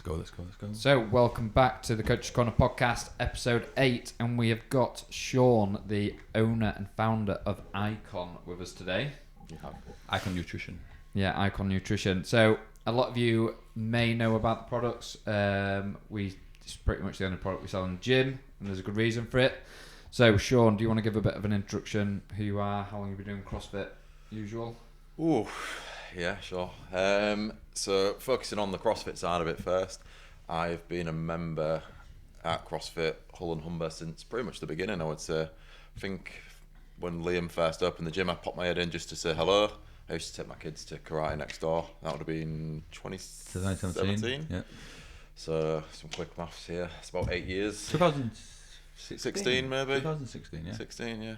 Let's go. So, welcome back to the Coaches Corner podcast, episode 8, and we have got Sean, the owner and founder of Icon, with us today. Icon Nutrition. Yeah, Icon Nutrition. So, a lot of you may know about the products. It's pretty much the only product we sell in the gym, and there's a good reason for it. So, Sean, do you want to give a bit of an introduction? Who you are, how long you've been doing CrossFit, usual? Ooh, yeah, sure. So focusing on the CrossFit side of it first, I've been a member at CrossFit Hull and Humber since pretty much the beginning, I would say. I think when Liam first opened the gym, I popped my head in just to say hello. I used to take my kids to karate next door. That would have been 2017. Yeah. So some quick maths here. It's about 8 years. 2016 maybe? 2016, yeah. 16, yeah.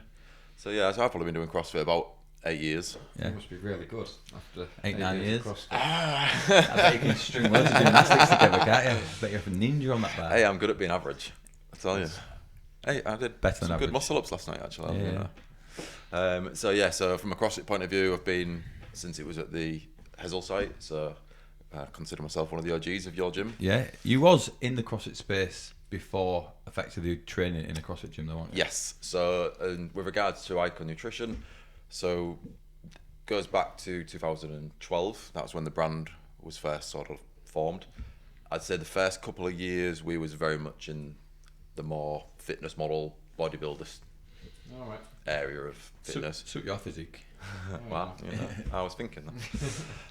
So yeah, so I've probably been doing CrossFit about 8 years. Yeah. You must be really good after 8-9 years. of CrossFit. I bet you can string loads of gymnastics together, can't you? I bet you're a ninja on that bar. Hey, I'm good at being average, I tell you. Hey, I did Better than some average. good muscle ups last night, actually. Yeah. So from a CrossFit point of view, I've been since it was at the Hessel site. So I consider myself one of the OGs of your gym. Yeah, you was in the CrossFit space before effectively training in a CrossFit gym, though, weren't you? Yes. So with regards to Icon Nutrition, so goes back to 2012. That's when the brand was first sort of formed. I'd say the first couple of years we was very much in the more fitness model, bodybuilder All right. area of fitness. Suit your physique. Wow, I was thinking that.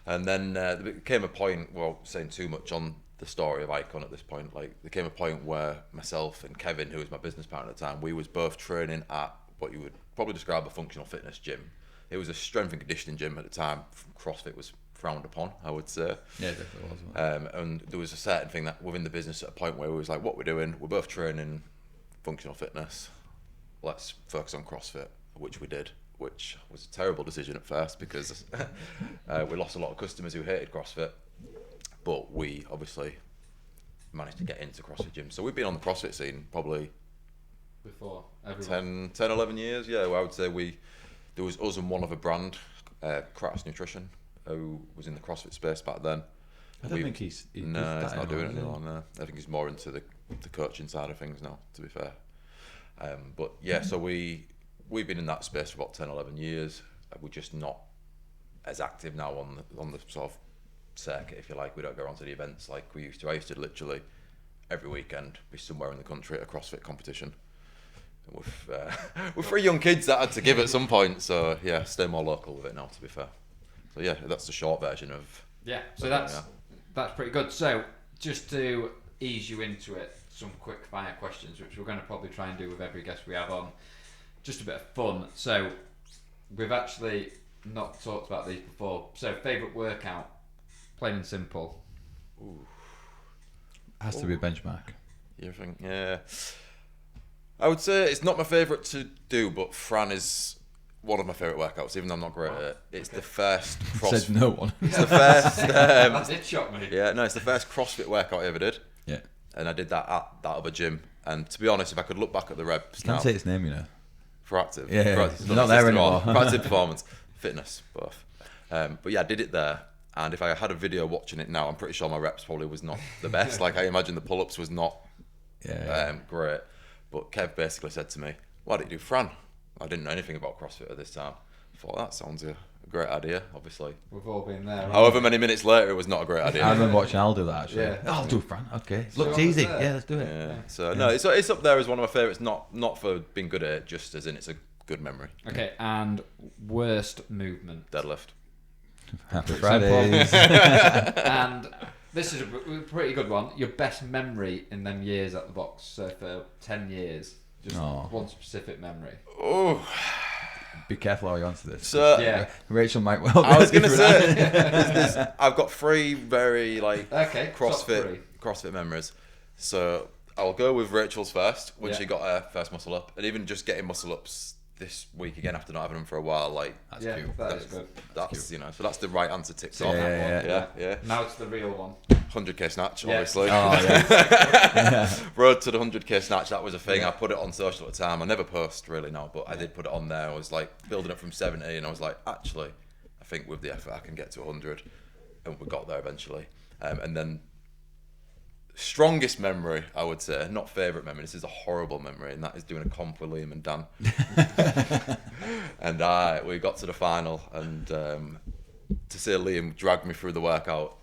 And then there came a point, well, saying too much on the story of Icon at this point, like there came a point where myself and Kevin, who was my business partner at the time, we was both training at what you would probably describe a functional fitness gym. It was a strength and conditioning gym at the time. CrossFit was frowned upon, I would say. Yeah, definitely was. And there was a certain thing that within the business at a point where we was like, what we're doing, we're both training functional fitness. Let's focus on CrossFit, which we did, which was a terrible decision at first because we lost a lot of customers who hated CrossFit, but we obviously managed to get into CrossFit gyms. So we've been on the CrossFit scene probably Before everyone. 10, 11 years. Yeah, well, I would say there was us and one other brand, CrossFit Nutrition, who was in the CrossFit space back then. I don't think he's No, he's not doing it anymore. No. I think he's more into the coaching side of things now, to be fair. But yeah, so we've been in that space for about 10, 11 years. We're just not as active now on the sort of circuit, if you like. We don't go around to the events like we used to. I used to literally every weekend be somewhere in the country at a CrossFit competition. With 3 young kids that I had to give at some point, so yeah, stay more local with it now, to be fair. So yeah, that's the short version of. Yeah, so that's pretty good. So just to ease you into it, some quick fire questions, which we're going to probably try and do with every guest we have on. Just a bit of fun. So we've actually not talked about these before. So favourite workout, plain and simple. Ooh. Has to be a benchmark. You think? Yeah. I would say it's not my favourite to do, but Fran is one of my favourite workouts, even though I'm not great at it. It's the first Said no one. It's the first. That did shock me. Yeah, no, it's the first CrossFit workout I ever did. Yeah. And I did that at that other gym. And to be honest, if I could look back at the reps Can't now, say its name, you know. Proactive. Yeah, Proactive. not there anymore. Proactive performance, fitness, both. But yeah, I did it there. And if I had a video watching it now, I'm pretty sure my reps probably was not the best. Like I imagine the pull-ups was not great. But Kev basically said to me, "Why don't you do Fran?" I didn't know anything about CrossFit at this time. I thought that sounds a great idea. Obviously, We've all been there. however many minutes later, it was not a great idea. I remember watching Al do that actually. Yeah. I'll do Fran. Okay. So Looks I was easy. there. Yeah, let's do it. Yeah. So no, it's up there as one of my favourites. Not for being good at it, just as in it's a good memory. Okay, and worst movement. Deadlift. Happy Fridays. And this is a pretty good one. Your best memory in them years at the box. So for 10 years, just one specific memory. Oh, Be careful how you answer this. so Yeah. Rachel might well. I was go gonna through say that. I've got 3 very Okay, top 3. CrossFit memories. So I'll go with Rachel's first when Yeah. she got her first muscle up, and even just getting muscle ups this week again after not having them for a while. Like That's Yeah, cute. that is good. that's you know, so that's the right answer ticked Yeah, off. yeah. Yeah. Now it's the real one. 100k snatch, Yeah. obviously. Oh yeah. Road to the 100k snatch, that was a thing. I put it on social at the time. I never post really now, but I did put it on there. I was like building up from 70, and I was like, actually, I think with the effort I can get to 100, and we got there eventually. And then strongest memory, I would say, not favourite memory, this is a horrible memory, and that is doing a comp with Liam and Dan. And we got to the final, and to say Liam dragged me through the workout,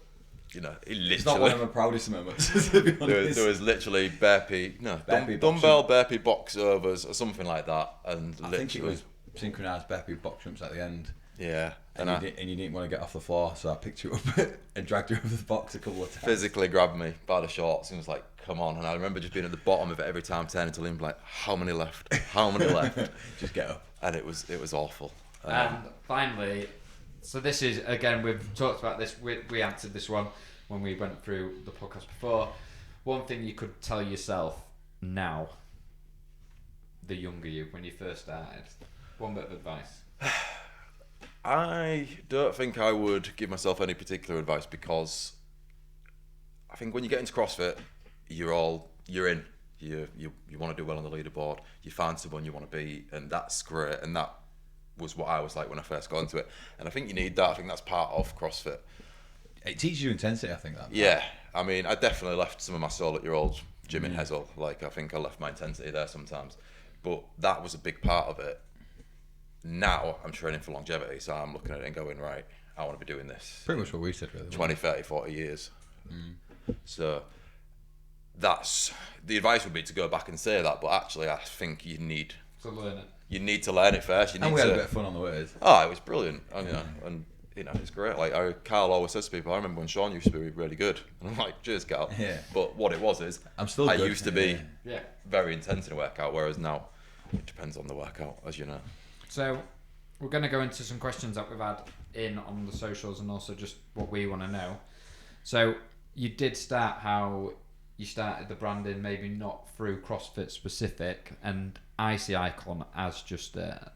you know, he literally... It's not one of my proudest moments, to be honest. There was literally dumbbell burpee box overs or something like that, and I think it was synchronised burpee box jumps at the end. Yeah, and you didn't want to get off the floor, so I picked you up and dragged you over the box a couple of times. Physically grabbed me by the shorts and was like, "Come on!" And I remember just being at the bottom of it every time, turning to Liam like, "How many left? How many left?" Just get up. And it was awful. And finally, so this is, again, we've talked about this. We answered this one when we went through the podcast before. One thing you could tell yourself now, the younger you, when you first started. One bit of advice. I don't think I would give myself any particular advice, because I think when you get into CrossFit, you're in. You want to do well on the leaderboard. You find someone you want to be, and that's great. And that was what I was like when I first got into it. And I think you need that. I think that's part of CrossFit. It teaches you intensity, I think. That. Yeah, I mean, I definitely left some of my soul at your old gym in Hessel. Like, I think I left my intensity there sometimes, but that was a big part of it. Now I'm training for longevity, so I'm looking at it and going, right, I want to be doing this Pretty much what we said, really. 20, 30, 40 years. So that's the advice would be to go back and say that, but actually I think you need to learn it. You need to learn it first. You need and we had to, a bit of fun on the way. Oh, it was brilliant. And it's great. Like Carl always says to people, I remember when Sean used to be really good. And I'm like, cheers, Carl. Yeah. But what it was is, I'm still good. used to be Yeah. very intense in a workout, whereas now it depends on the workout, as you know. So we're going to go into some questions that we've had in on the socials, and also just what we want to know. So you did start how you started the branding, maybe not through CrossFit specific, and I see Icon as just a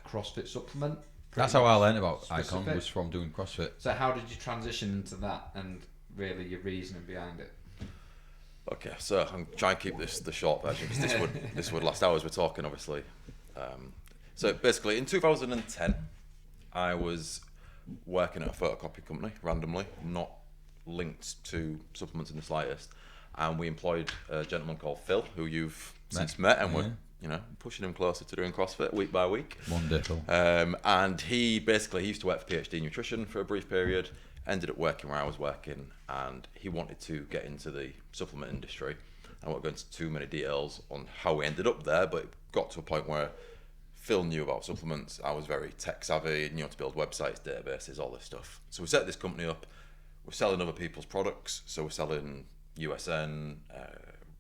CrossFit supplement. That's how I learned about specific. Icon, was from doing CrossFit. So how did you transition into that, and really your reasoning behind it? Okay, so I'm trying to keep this the short version, because this would last hours. We're talking, obviously. So basically, in 2010, I was working at a photocopy company randomly, not linked to supplements in the slightest, and we employed a gentleman called Phil, who you've since met, and we're pushing him closer to doing CrossFit week by week. Wonderful. And he used to work for PhD Nutrition for a brief period, ended up working where I was working, and he wanted to get into the supplement industry. I won't go into too many details on how we ended up there, but it got to a point where Phil knew about supplements. I was very tech savvy, knew how to build websites, databases, all this stuff. So we set this company up. We're selling other people's products. So we're selling USN,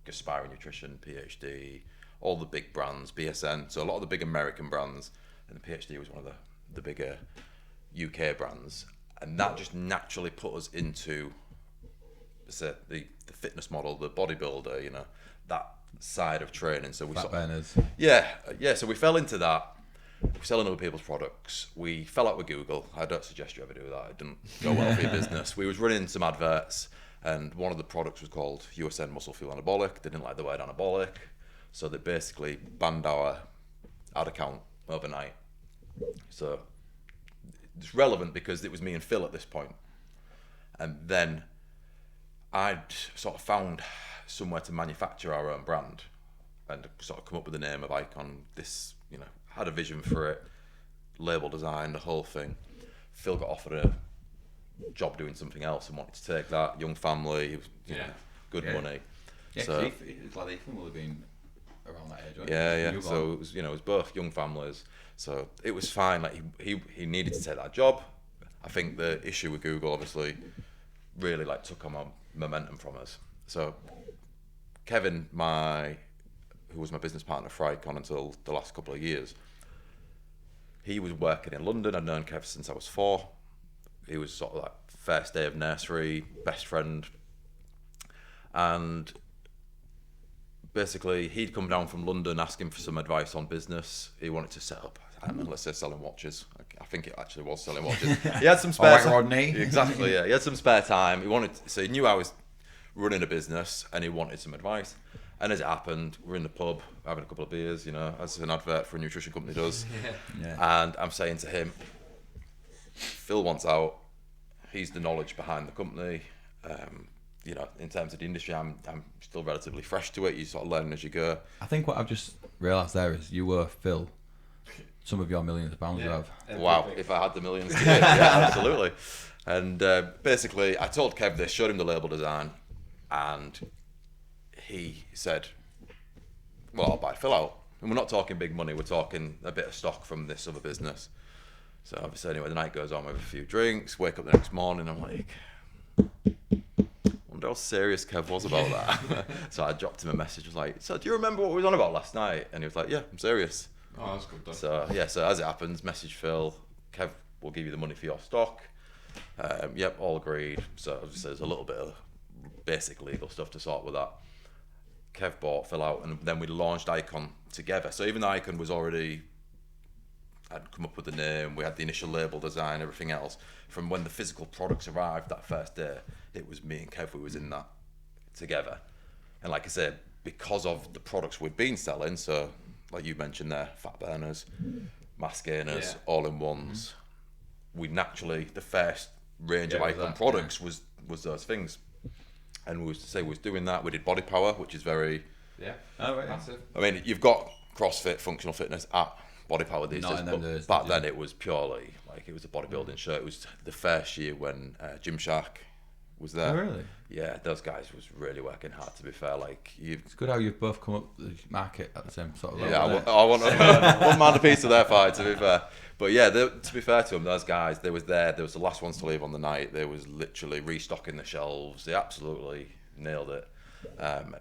Aspire Nutrition, PhD, all the big brands, BSN. So a lot of the big American brands, and the PhD was one of the bigger UK brands. And that just naturally put us into the fitness model, the bodybuilder, that side of training. So we Fat burners. So we fell into that. We're selling other people's products. We fell out with Google. I don't suggest you ever do that. It didn't go well for your business. We was running some adverts, and one of the products was called USN Muscle Fuel Anabolic. They didn't like the word anabolic, so they basically banned our ad account overnight. So it's relevant because it was me and Phil at this point. And then I'd sort of found somewhere to manufacture our own brand and sort of come up with the name of Icon. This, had a vision for it, label design, the whole thing. Phil got offered a job doing something else and wanted to take that. Young family, good money. Yeah, so it's like Ethan will have been around that age, right? Yeah. So it was both young families. So it was fine. Like he needed to take that job. I think the issue with Google obviously really took on momentum from us. So Kevin, who was my business partner for Icon until the last couple of years, he was working in London. I'd known Kev since I was 4. He was sort of first day of nursery, best friend. And basically he'd come down from London asking for some advice on business. He wanted to set up, I don't know, let's say selling watches. I think it actually was selling watches. He had some spare time. Rodney. Exactly, yeah. He had some spare time. He knew I was running a business and he wanted some advice. And as it happened, we're in the pub having a couple of beers, as an advert for a nutrition company does. Yeah. And I'm saying to him, Phil wants out. He's the knowledge behind the company. you know, in terms of the industry, I'm still relatively fresh to it. You sort of learn as you go. I think what I've just realised there is you were Phil. Some of your millions of pounds you have. Wow, if I had the millions to give, yeah, absolutely. And basically, I told Kev this, showed him the label design, and he said, well, I'll buy Phil out. And we're not talking big money, we're talking a bit of stock from this other business. So obviously, anyway, the night goes on with a few drinks, wake up the next morning, I'm like, wonder how serious Kev was about that. So I dropped him a message, was like, so do you remember what we was on about last night? And he was like, yeah, I'm serious. Oh, that's good. So yeah, so as it happens, message Phil, Kev will give you the money for your stock. Yep, all agreed. So obviously there's a little bit of basic legal stuff to sort with that. Kev bought Phil out, and then we launched Icon together. So even though Icon was already, I'd come up with the name, we had the initial label design, everything else. From when the physical products arrived that first day, it was me and Kev who was in that together. And like I said, because of the products we'd been selling, so like you mentioned there, fat burners, mass gainers, all-in-ones, we naturally, the first range of Icon products was those things. And we was doing that. We did body power, which is very massive. I mean, you've got CrossFit, functional fitness at body power these days, but back then it was purely like it was a bodybuilding show. It was the first year when Gymshark was there. Oh, really? Yeah, those guys was really working hard, to be fair. Like it's good how you've both come up the market at the same sort of level. Yeah, I wouldn't mind a piece of their pie, to be fair. But yeah, to be fair to them, those guys, they was there. They was the last ones to leave on the night. They was literally restocking the shelves. They absolutely nailed it.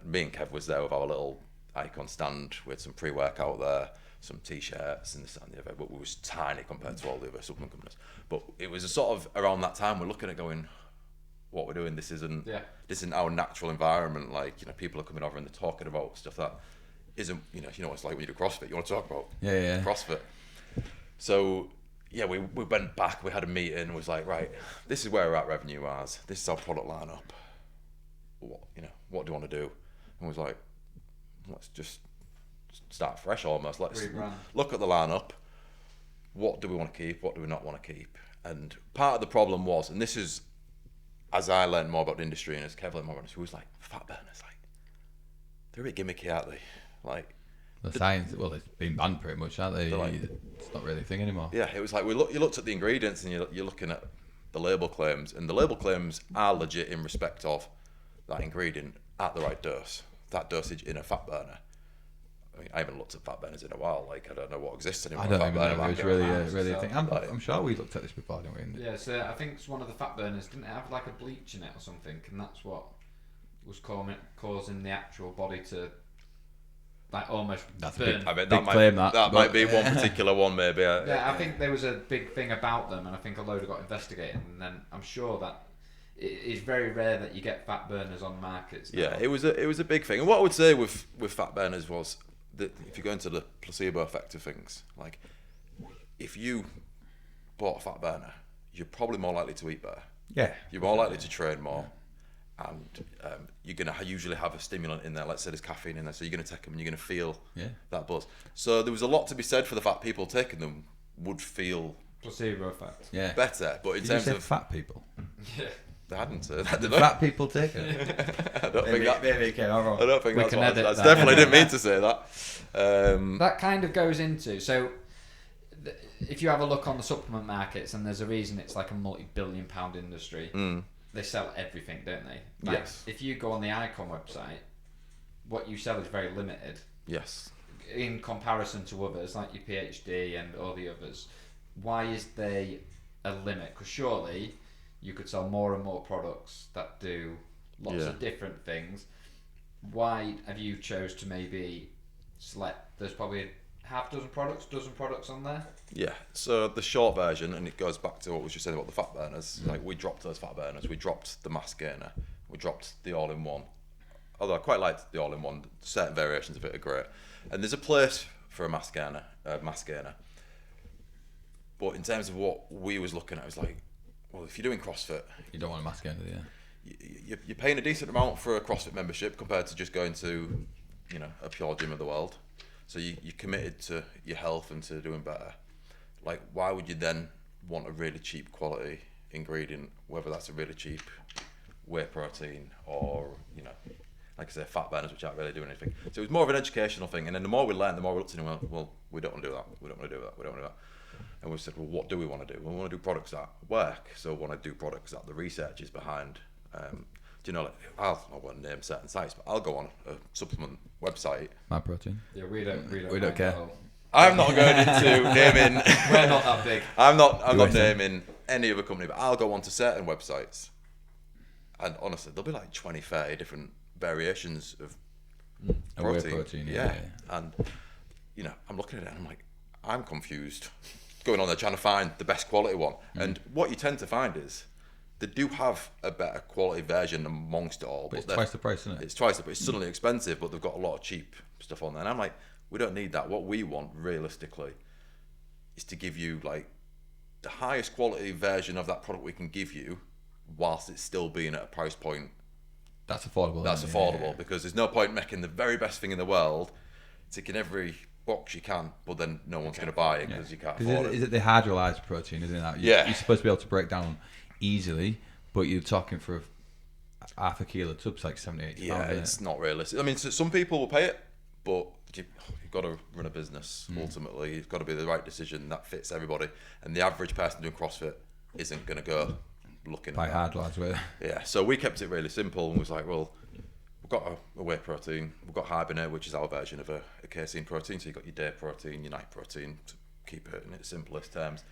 Me and Kev was there with our little Icon stand with some pre-workout there, some t-shirts and this and the other. But we was tiny compared to all the other supplement companies. But it was a sort of around that time we're looking at going, what we're doing, this isn't our natural environment. Like, you know, people are coming over and they're talking about stuff that isn't, you know what it's like when you do CrossFit, you want to talk about CrossFit. So yeah, we went back, we had a meeting, and was like, right, this is where we're at revenue wise, this is our product lineup, what do you want to do? And was like, let's just start fresh almost, let's look at the lineup, what do we want to keep, what do we not want to keep? And part of the problem was, and this is as I learned more about the industry and as Kev learned more about it, he was like, fat burners, like, they're a bit gimmicky, aren't they? Like, the science, well, it's been banned pretty much, aren't they? Like, it's not really a thing anymore. Yeah, it was like, you looked at the ingredients and you're looking at the label claims, and the label claims are legit in respect of that ingredient at the right dose, that dosage in a fat burner. I mean, I haven't looked at fat burners in a while. Like, I don't know what exists anymore. I don't even know if it's really a thing. I'm sure we looked at this before, didn't we? Yeah, so I think it's one of the fat burners didn't have like a bleach in it or something, and that's what was causing the actual body to like almost burn. I mean, that might be one particular one, maybe. I think there was a big thing about them, and I think a load got investigated, and then I'm sure that it's very rare that you get fat burners on markets now. Yeah, it was a big thing. And what I would say with fat burners was that if you go into the placebo effect of things, like if you bought a fat burner, you're probably more likely to eat better. Yeah. You're more likely to train more. And you're going to usually have a stimulant in there. Let's say there's caffeine in there, so you're going to take them and you're going to feel that buzz. So there was a lot to be said for the fact people taking them would feel placebo effect. Yeah. Better. But in terms of fat people, yeah, they hadn't said that, did fat people take it. I don't think that's what I that. definitely didn't mean to say that. That kind of goes into if you have a look on the supplement markets, and there's a reason it's like a multi-billion-pound industry. They sell everything, don't they? Like, yes. If you go on the Icon website, what you sell is very limited. Yes. In comparison to others, like your PhD and all the others, why is there a limit? Because surely you could sell more and more products that do lots of different things. Why have you chose to maybe select? There's probably dozen products on there. Yeah, so the short version, and it goes back to what we were just saying about the fat burners, like we dropped those fat burners, we dropped the mass gainer, we dropped the all-in-one, although I quite liked the all-in-one, certain variations of it are great, and there's a place for a mass gainer, but in terms of what we was looking at, it was like, well, if you're doing CrossFit, you don't want a mass gainer, do you? You're paying a decent amount for a CrossFit membership compared to just going to, a pure gym of the world. So you're committed to your health and to doing better. Like, why would you then want a really cheap quality ingredient, whether that's a really cheap whey protein or, you know, like I say, fat burners, which aren't really doing anything. So it was more of an educational thing. And then the more we learned, the more we looked at it and well, we don't want to do that. We don't want to do that. We don't want to do that. And we said, well, what do we want to do? Well, we want to do products that work. So we want to do products that the research is behind. Do you know, like, I won't name certain sites, but I'll go on a supplement website. My protein. Yeah, we don't We don't care. I'm not going into naming. We're not that big. I'm not naming any other company, but I'll go on to certain websites. And honestly, there'll be like 20, 30 different variations of protein. Yeah. And, you know, I'm looking at it and I'm like, I'm confused. Going on there trying to find the best quality one. And what you tend to find is they do have a better quality version amongst it all. But it's twice the price, isn't it? It's twice the price. It's suddenly expensive, but they've got a lot of cheap stuff on there. And I'm like, we don't need that. What we want, realistically, is to give you like the highest quality version of that product we can give you, whilst it's still being at a price point that's affordable. That's affordable, because there's no point making the very best thing in the world, ticking every box you can, but then no one's going to buy it because you can't afford it. Is it the hydrolyzed protein, isn't it? That you're supposed to be able to break down easily, but you're talking for half a kilo tub's like 70-80 Yeah, pounds, it's not realistic. I mean, so some people will pay it, but you've got to run a business. Ultimately, it's got to be the right decision that fits everybody. And the average person doing CrossFit isn't going to go looking by at hard lads with. Yeah, so we kept it really simple and was like, well, we've got a whey protein, we've got hibernate, which is our version of a casein protein. So you've got your day protein, your night protein, to keep it in its simplest terms.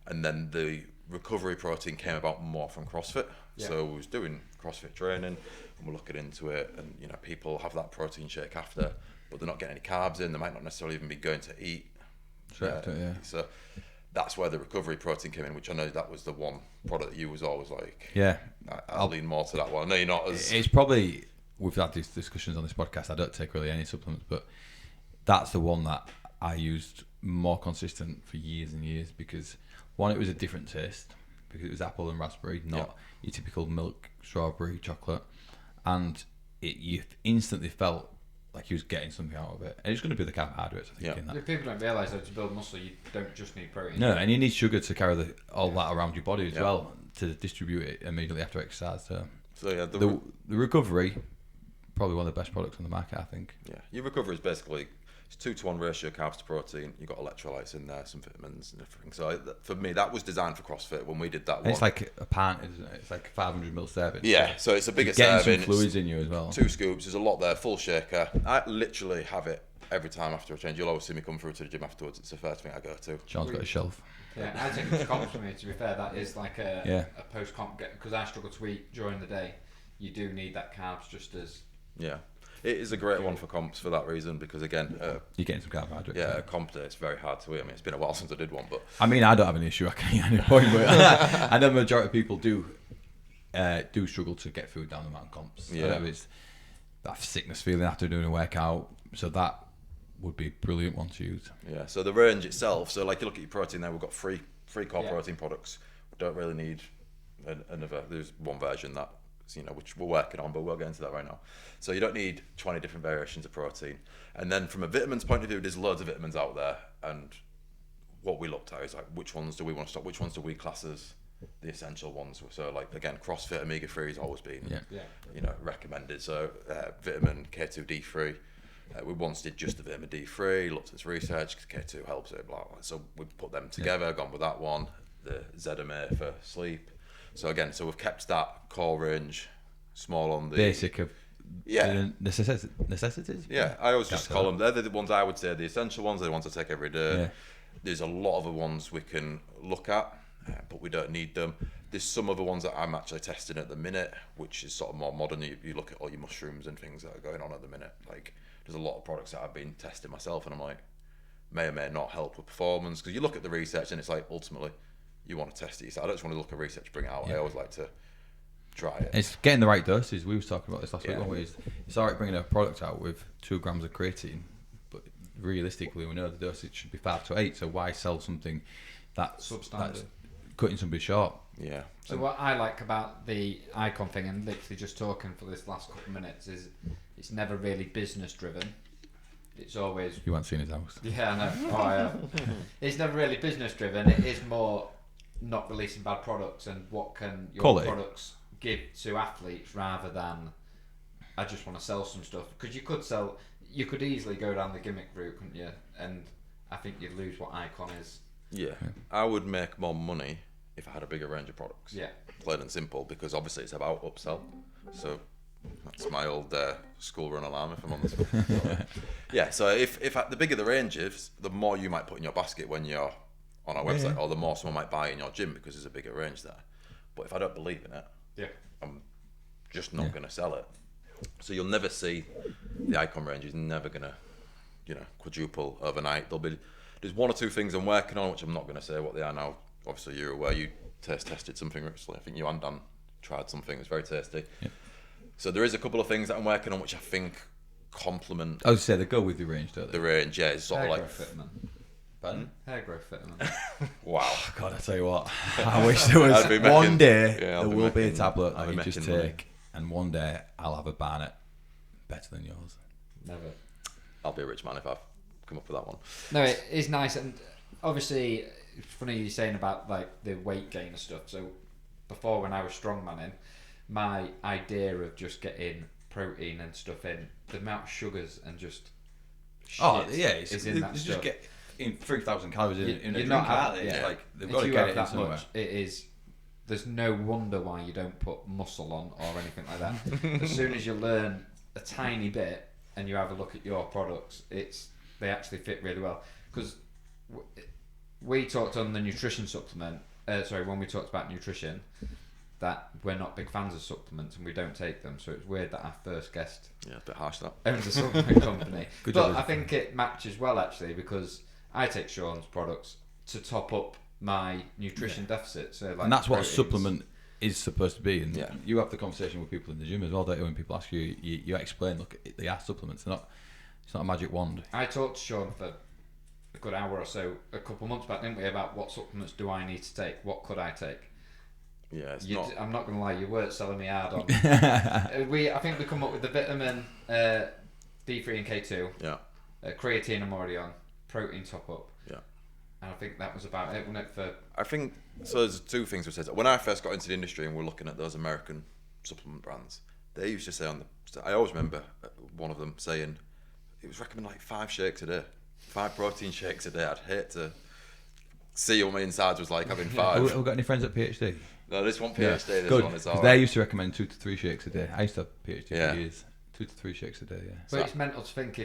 And then the recovery protein came about more from CrossFit. Yeah. So we was doing CrossFit training and we're looking into it, and you know, people have that protein shake after, but they're not getting any carbs in, they might not necessarily even be going to eat. So that's where the recovery protein came in, which I know that was the one product that you was always like, I'll lean more to that one. I know you're not as... It's probably, we've had these discussions on this podcast, I don't take really any supplements, but that's the one that I used more consistent for years and years, because one, it was a different taste, because it was apple and raspberry, not your typical milk, strawberry, chocolate, and you instantly felt like you was getting something out of it. And it's going to be the carbohydrates, I think. In that. If people don't realise that to build muscle, you don't just need protein. No, and you need sugar to carry all that around your body as well, to distribute it immediately after exercise. So yeah, the recovery, probably one of the best products on the market, I think. Yeah, your recovery is basically, it's 2-to-1 ratio carbs to protein. You've got electrolytes in there, some vitamins and everything. So for me, that was designed for CrossFit when we did that one. It's like a pint, isn't it? It's like 500 ml serving. Yeah, so it's a bigger getting serving. Some fluids in you as well. 2 scoops, there's a lot there, full shaker. I literally have it every time after a change. You'll always see me come through to the gym afterwards. It's the first thing I go to. Sean's got a shelf. Yeah, I think it's comps for me, to be fair. That is like a post-comp, because I struggle to eat during the day. You do need that carbs just as... Yeah. It is a great one for comps for that reason, because again, you're getting some carbohydrates. Yeah, a comp day, it's very hard to eat. I mean, it's been a while since I did one, but I mean, I don't have an issue. I can eat at any point, but I know the majority of people do struggle to get food down the mountain comps. Yeah, it's that sickness feeling after doing a workout. So that would be a brilliant one to use. Yeah. So the range itself. So like you look at your protein there, we've got three core protein products. We don't really need another. There's one version that, you know, which we're working on, but we'll get into that right now. So you don't need 20 different variations of protein. And then from a vitamins point of view, there's loads of vitamins out there, and what we looked at is like, which ones do we want to stop, which ones do we class as the essential ones? So like, again, CrossFit omega-3 has always been you know, recommended. So vitamin K2D3, we once did just the vitamin D3, looked at its research, because K2 helps it, blah, blah. So we put them together, gone with that one, the ZMA for sleep. So again, so we've kept that core range small on the basic of necessities. Yeah, I always just call them. They're the ones I would say the essential ones. They're the ones I take every day. Yeah. There's a lot of the ones we can look at, but we don't need them. There's some other ones that I'm actually testing at the minute, which is sort of more modern. You look at all your mushrooms and things that are going on at the minute. Like there's a lot of products that I've been testing myself, and I'm like, may or may not help with performance, because you look at the research and it's like ultimately you want to test it yourself. I don't just want to look at research, bring it out. I always like to try it. It's getting the right doses. We were talking about this last week. It's alright bringing a product out with 2 grams of creatine, but realistically we know the dosage should be 5 to 8. So why sell something that's cutting somebody short? Yeah. So what I like about the Icon thing, and literally just talking for this last couple of minutes, is it's never really business driven. It's always... You haven't seen his house. Yeah, I know. Oh, I have. It's never really business driven. It is more not releasing bad products and what can your products give to athletes rather than I just want to sell some stuff? Because you could easily go down the gimmick route, couldn't you? And I think you'd lose what Icon is. Yeah, I would make more money if I had a bigger range of products. Yeah. Plain and simple, because obviously it's about upsell. So that's my old school run alarm if I'm on the spot. Yeah, so if the bigger the range is, the more you might put in your basket when you're on our website, or the more someone might buy in your gym because there's a bigger range there. But if I don't believe in it, I'm just not going to sell it. So you'll never see the Icon range is never going to, quadruple overnight. There's one or two things I'm working on, which I'm not going to say what they are now. Obviously, you're aware you tested something recently. I think you and Dan tried something. It was very tasty. Yeah. So there is a couple of things that I'm working on, which I think complement. I would say they go with the range, don't they? The range, yeah. It's sort of like. Pardon? Hair growth vitamin. Wow. God, I tell you what. I wish there was one day there will be a tablet that you just take, and one day I'll have a Barnet better than yours. Never. I'll be a rich man if I come up with that one. No, it is nice, and obviously it's funny you saying about like the weight gain and stuff. So before, when I was strongmanning, my idea of just getting protein and stuff in, the amount of sugars and just shit is in that stuff. Just get in 3,000 calories in a drink, not aren't they? It's like they've got to get it in somewhere. Much, it is. There's no wonder why you don't put muscle on or anything like that. As soon as you learn a tiny bit and you have a look at your products, they actually fit really well. Because we talked on the nutrition supplement. When we talked about nutrition, that we're not big fans of supplements and we don't take them. So it's weird that our first guest, a bit harsh that, owns a supplement company. But I think it matches well actually, because I take Sean's products to top up my nutrition deficit. So like, and that's proteins. what a supplement is supposed to be. And you have the conversation with people in the gym as well, don't you? When people ask you, you explain, look, they are supplements. It's not a magic wand. I talked to Sean for a good hour or so a couple of months back, didn't we, about what supplements do I need to take? What could I take? Yeah, I'm not going to lie, you weren't selling me hard on. I think we come up with the vitamin D3 and K2. Yeah. Creatine I'm already on. Protein top up. Yeah. And I think that was about it, wasn't it? I think so. There's two things we said. When I first got into the industry and we're looking at those American supplement brands, they used to say I always remember one of them saying it was recommended like 5 shakes a day, 5 protein shakes a day. I'd hate to see what my insides was like having 5. Have we got any friends at PhD? No, this one PhD. This good. One is all right. They used to recommend 2 to 3 shakes a day. I used to have PhD for years. 2 to 3 shakes a day. Yeah. But it's mental to think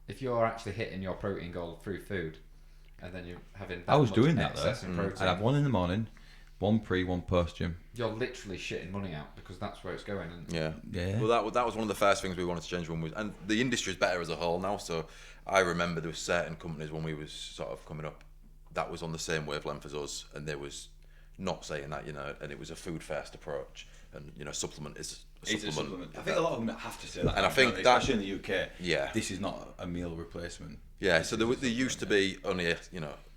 if you're actually hitting your protein goal through food, and then you're having that I was much doing that excess though. in protein. I'd have one in the morning, one pre, one post gym. You're literally shitting money out because that's where it's going. Yeah. Yeah. Well, that was one of the first things we wanted to change and the industry's better as a whole now. So I remember there was certain companies when we was sort of coming up that was on the same wavelength as us, and they was not saying that, and it was a food first approach, and supplement is a supplement. I think a lot of them have to say that, and I think especially in the UK. Yeah. This is not a meal replacement. Yeah. So there used to be only a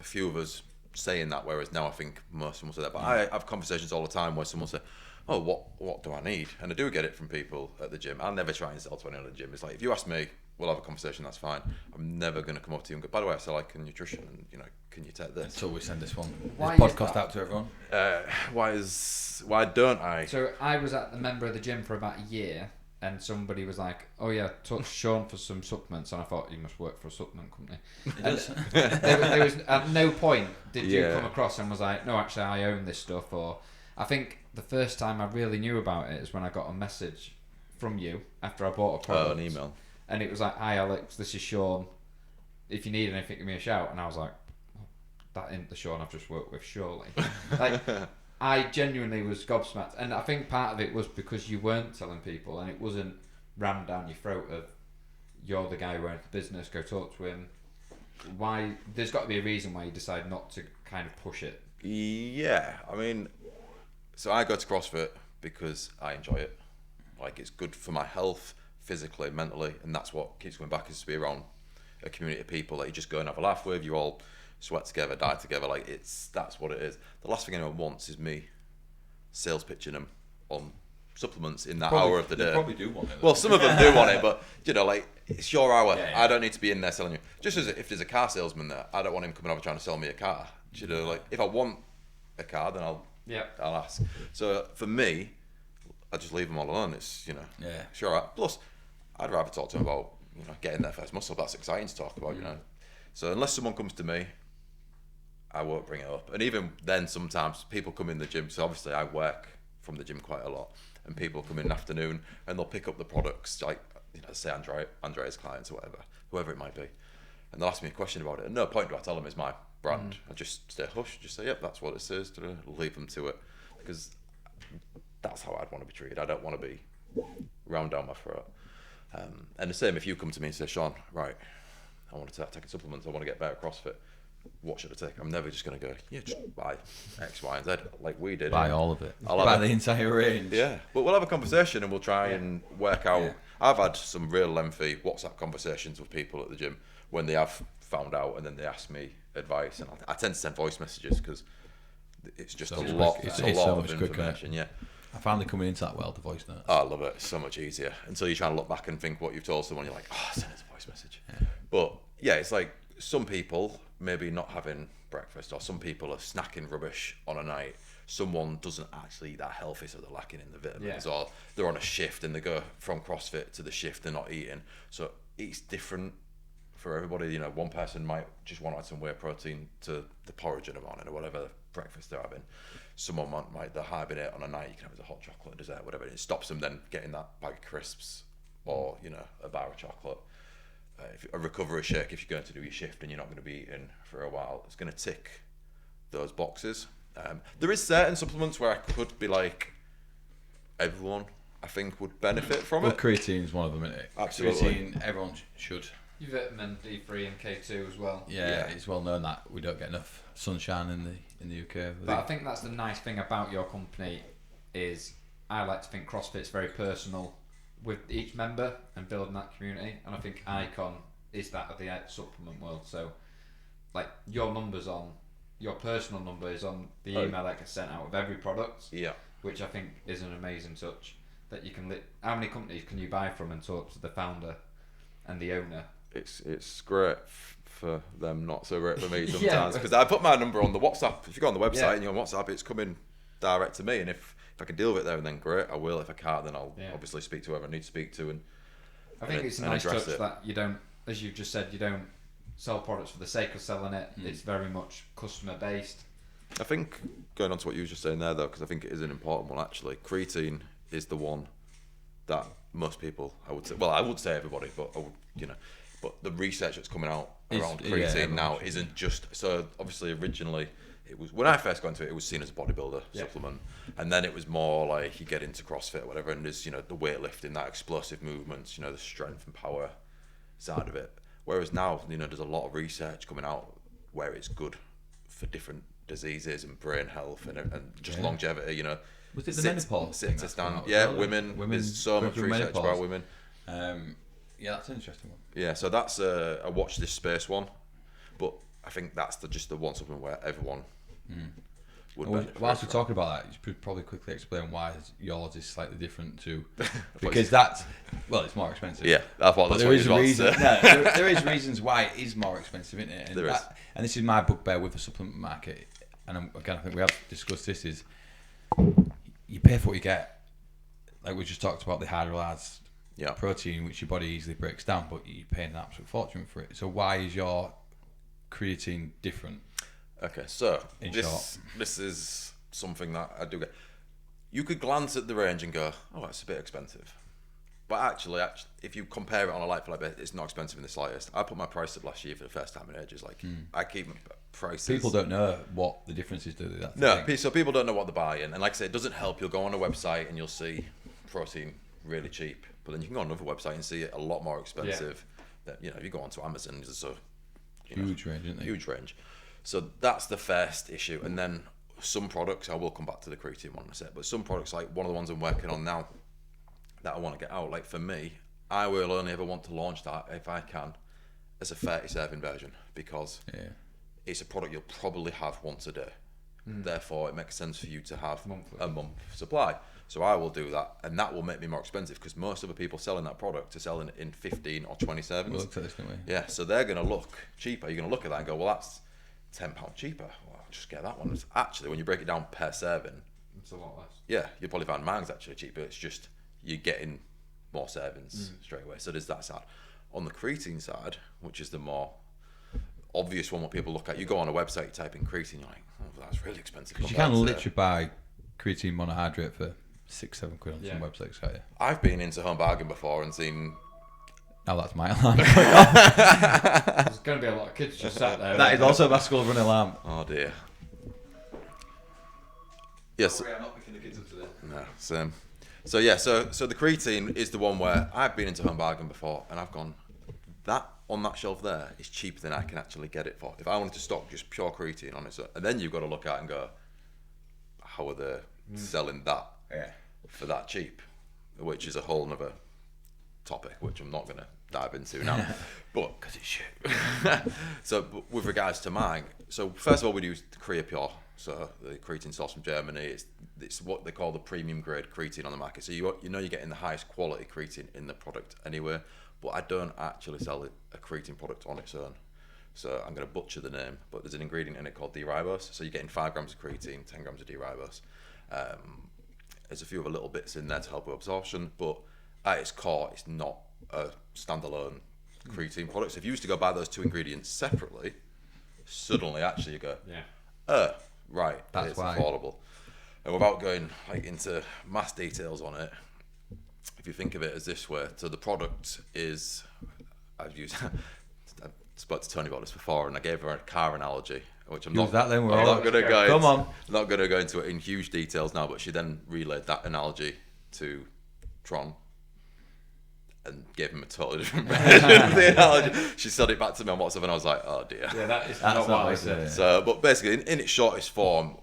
few of us saying that, whereas now I think most of them will say that. But I have conversations all the time where someone will say, "Oh, what do I need?" And I do get it from people at the gym. I'll never try and sell to anyone at the gym. It's like, if you ask me, we'll have a conversation. That's fine. I'm never going to come up to you and go, "By the way, I sell like nutrition, and can you take this?" Until we send this Why podcast out to everyone. Why don't I? So I was at the member of the gym for about a year, and somebody was like, "Oh yeah, talk to Sean for some supplements," and I thought, he must work for a supplement company. There was at no point did you come across and was like, "No, actually, I own this stuff." Or I think the first time I really knew about it is when I got a message from you after I bought a product. An email. And it was like, "Hi Alex, this is Sean. If you need anything, give me a shout." And I was like, "That ain't the Sean I've just worked with, surely." Like, I genuinely was gobsmacked, and I think part of it was because you weren't telling people, and it wasn't rammed down your throat of, "You're the guy who owns the business, go talk to him." Why? There's got to be a reason why you decide not to kind of push it. Yeah, I mean, so I go to CrossFit because I enjoy it. Like, it's good for my health, physically, mentally, and that's what keeps coming back, is to be around a community of people that you just go and have a laugh with. You all sweat together, die together. Like, that's what it is. The last thing anyone wants is me sales pitching them on supplements in that hour of the day. They probably do want it. Well, some of them do want it, but like, it's your hour. Yeah. I don't need to be in there selling you. Just as if there's a car salesman there, I don't want him coming over trying to sell me a car. Like, if I want a car, then I'll ask. So for me, I just leave them all alone. It's, Yeah. sure. Plus, I'd rather talk to them about, getting their first muscle. That's exciting to talk about, So unless someone comes to me, I won't bring it up. And even then, sometimes people come in the gym. So obviously, I work from the gym quite a lot, and people come in the afternoon and they'll pick up the products, like, say Andrea's clients or whoever it might be, and they'll ask me a question about it. At no point do I tell them it's my brand. I just stay hush, just say, yep, that's what it says. Leave them to it, because that's how I'd want to be treated. I don't want to be round down my throat. And the same if you come to me and say, Sean, right, I want to start taking supplements. I want to get better at CrossFit. What should I take? I'm never just going to go, just buy X, Y, and Z like we did. Buy all of it. Buy the entire range. Yeah, but we'll have a conversation and we'll try and work out. Yeah. I've had some real lengthy WhatsApp conversations with people at the gym when they have found out, and then they ask me advice, and I tend to send voice messages because it's just a lot of information. Yeah. I finally coming into that world, the voice notes. Oh, I love it. It's so much easier until you try and look back and think what you've told someone. You're like, send us a voice message. Yeah. But yeah, it's like some people maybe not having breakfast, or some people are snacking rubbish on a night. Someone doesn't actually eat that healthy, so they're lacking in the vitamins, or they're on a shift and they go from CrossFit to the shift, they're not eating. So it's different for everybody. One person might just want to add some whey protein to the porridge in the morning or whatever breakfast they're having. Someone might they're hibernate on a night. You can have a hot chocolate, dessert, whatever. It stops them then getting that bag of crisps or a bar of chocolate. A recovery shake if you're going to do your shift and you're not going to be eating for a while, it's going to tick those boxes. There is certain supplements where I could be like, everyone I think would benefit from it. Creatine is one of them, isn't it? Absolutely. Creatine, everyone should. Your vitamin D3 and K2 as well. Yeah, it's well known that we don't get enough sunshine in the UK. But I think that's the nice thing about your company is I like to think CrossFit's very personal with each member and building that community, and I think Icon is that of the supplement world. So like your personal number is on the email that gets sent out with every product, which I think is an amazing touch that you can how many companies can you buy from and talk to the founder and the owner? It's great for them, not so great for me sometimes, because I put my number on the WhatsApp. If you go on the website and you're on WhatsApp, it's coming direct to me, and if I can deal with it there, then great, I will. If I can't, then I'll obviously speak to whoever I need to speak to. And I think it's a nice touch that you don't, as you've just said, you don't sell products for the sake of selling it. It's very much customer based. I think, going on to what you were just saying there though, because I think it is an important one actually, creatine is the one that most people, I would say everybody, but but the research that's coming out around creatine now isn't just, so obviously originally it was, when I first got into it, it was seen as a bodybuilder supplement, and then it was more like you get into CrossFit or whatever, and there's the weightlifting, that explosive movements, the strength and power side of it. Whereas now, there's a lot of research coming out where it's good for different diseases and brain health and just longevity. Was it the menopause thing? Women. There's so much research about women. That's an interesting one. Yeah, so that's a watch this space one, but I think that's just the one supplement where everyone would benefit. Whilst we're talking about that, you should probably quickly explain why yours is slightly different to, because it's more expensive. Yeah, that's what. There is reasons why it is more expensive, isn't it? And and this is my bugbear with the supplement market. And again, I think we have discussed this: is you pay for what you get. Like we just talked about the hydrolyzed protein, which your body easily breaks down, but you're paying an absolute fortune for it. So why is your creatine different? Okay, so this is something that I do get. You could glance at the range and go, "Oh, that's a bit expensive," but actually, if you compare it on a like-for-like basis, it's not expensive in the slightest. I put my price up last year for the first time in ages. I keep my prices. People don't know what the difference is, do they? So people don't know what they're buying, and like I said, it doesn't help. You'll go on a website and you'll see protein really cheap, but then you can go on another website and see it a lot more expensive. That if you go onto Amazon, there's a huge range, isn't it? Huge range. So that's the first issue, and then some products, I will come back to the creatine one in a sec, but some products, like one of the ones I'm working on now that I want to get out, like for me, I will only ever want to launch that if I can as a 30 serving version, because it's a product you'll probably have once a day. Therefore, it makes sense for you to have a month supply. So I will do that, and that will make me more expensive, because most other people selling that product are selling it in 15 or 20 servings. We looked at this, didn't we? Yeah, so they're going to look cheaper. You're going to look at that and go, well, that's £10 cheaper. Well, I'll just get that one. It's actually, when you break it down per serving, It's a lot less. Yeah, you'll probably find mine's actually cheaper. It's just you're getting more servings straight away. So there's that side. On the creatine side, which is the more obvious one what people look at, you go on a website, you type in creatine, you're like, oh, that's really expensive. You can literally buy creatine monohydrate for £6-7 on some websites, can't you? I've been into Home Bargain before and seen. Now that's my alarm. There's going to be a lot of kids just sat there. That is also my school run alarm. Oh dear. Yes. I'm not picking the kids up today. No, same. So yeah, so the creatine is the one where I've been into Home Bargain before, and I've gone, that on that shelf there is cheaper than I can actually get it for. If I wanted to stock just pure creatine on it, and then you've got to look at it and go, how are they selling that for that cheap? Which is a whole nother topic, which I'm not going to dive into now, but because it's shit. So but with regards to mine, so first of all, we use the Creapure Pure, so the creatine source from Germany. It's what they call the premium grade creatine on the market. So you know you're getting the highest quality creatine in the product anyway. But I don't actually sell a creatine product on its own. So I'm going to butcher the name, but there's an ingredient in it called D-ribose. So you're getting 5 grams of creatine, 10 grams of D-ribose. There's a few other little bits in there to help with absorption, but at its core, it's not a standalone creatine product. So if you used to go buy those 2 ingredients separately, suddenly actually you go, right, that's it's why. affordable. And without going into mass details on it, if you think of it as this way, so the product is, I spoke to Tony about this before, and I gave her a car analogy, which I'm not going to go into it in huge details now, but she then relayed that analogy to Tron and gave him a totally different version of the analogy. She said it back to me on WhatsApp, and I was like, oh dear. Yeah, that's not what I said. So, but basically, in its shortest form,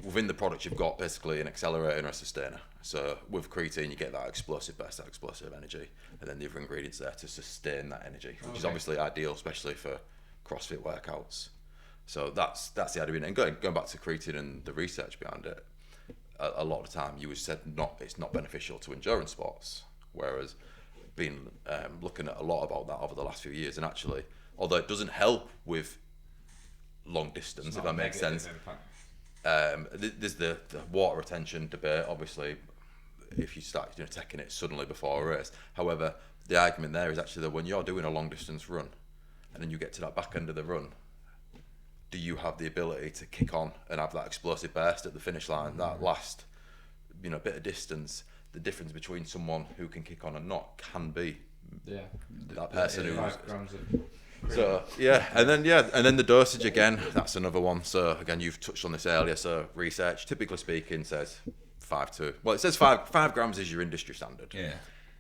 within the product, you've got basically an accelerator and a sustainer. So with creatine, you get that explosive burst, that explosive energy, and then the other ingredients there to sustain that energy, which is obviously ideal, especially for CrossFit workouts. So that's the idea. And going back to creatine and the research behind it, a lot of the time you said it's not beneficial to endurance sports, whereas been looking at a lot about that over the last few years, and actually, although it doesn't help with long distance, if that makes sense. There's the water retention debate, obviously, if you start taking it suddenly before a race. However, the argument there is actually that when you're doing a long distance run and then you get to that back end of the run, do you have the ability to kick on and have that explosive burst at the finish line, that last bit of distance? The difference between someone who can kick on and not can be that person who's 5 grams of so and then the dosage again, that's another one. So again, you've touched on this earlier. So research, typically speaking, says 5 grams is your industry standard.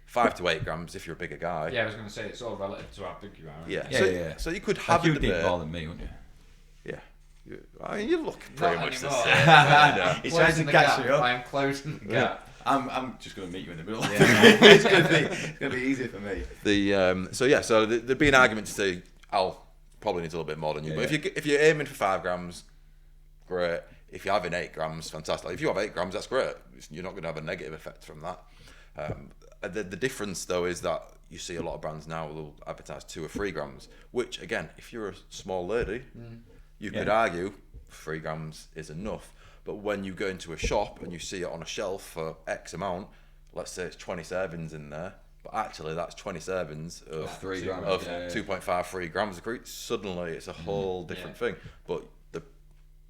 5 to 8 grams if you're a bigger guy. Yeah, I was going to say it's all relative to how big you are. Yeah. So you could have a debate more than me, wouldn't you? Yeah. I mean, you look pretty much the anymore. same. He's trying to catch you up. I'm closing the gap. I'm just going to meet you in the middle. It's going to be easy for me. So there'd be an argument to say I'll probably need a little bit more than you, but if you're aiming for 5 grams, great. If you're having 8 grams, fantastic. If you have 8 grams, that's great. You're not going to have a negative effect from that. The difference though is that you see a lot of brands now will advertise 2 or 3 grams, which again, if you're a small lady, you could argue 3 grams is enough. But when you go into a shop and you see it on a shelf for X amount, let's say it's 20 servings in there, but actually that's 20 servings of 3 grams of 2.5, 3 grams of creatine. Suddenly it's a whole different thing. But the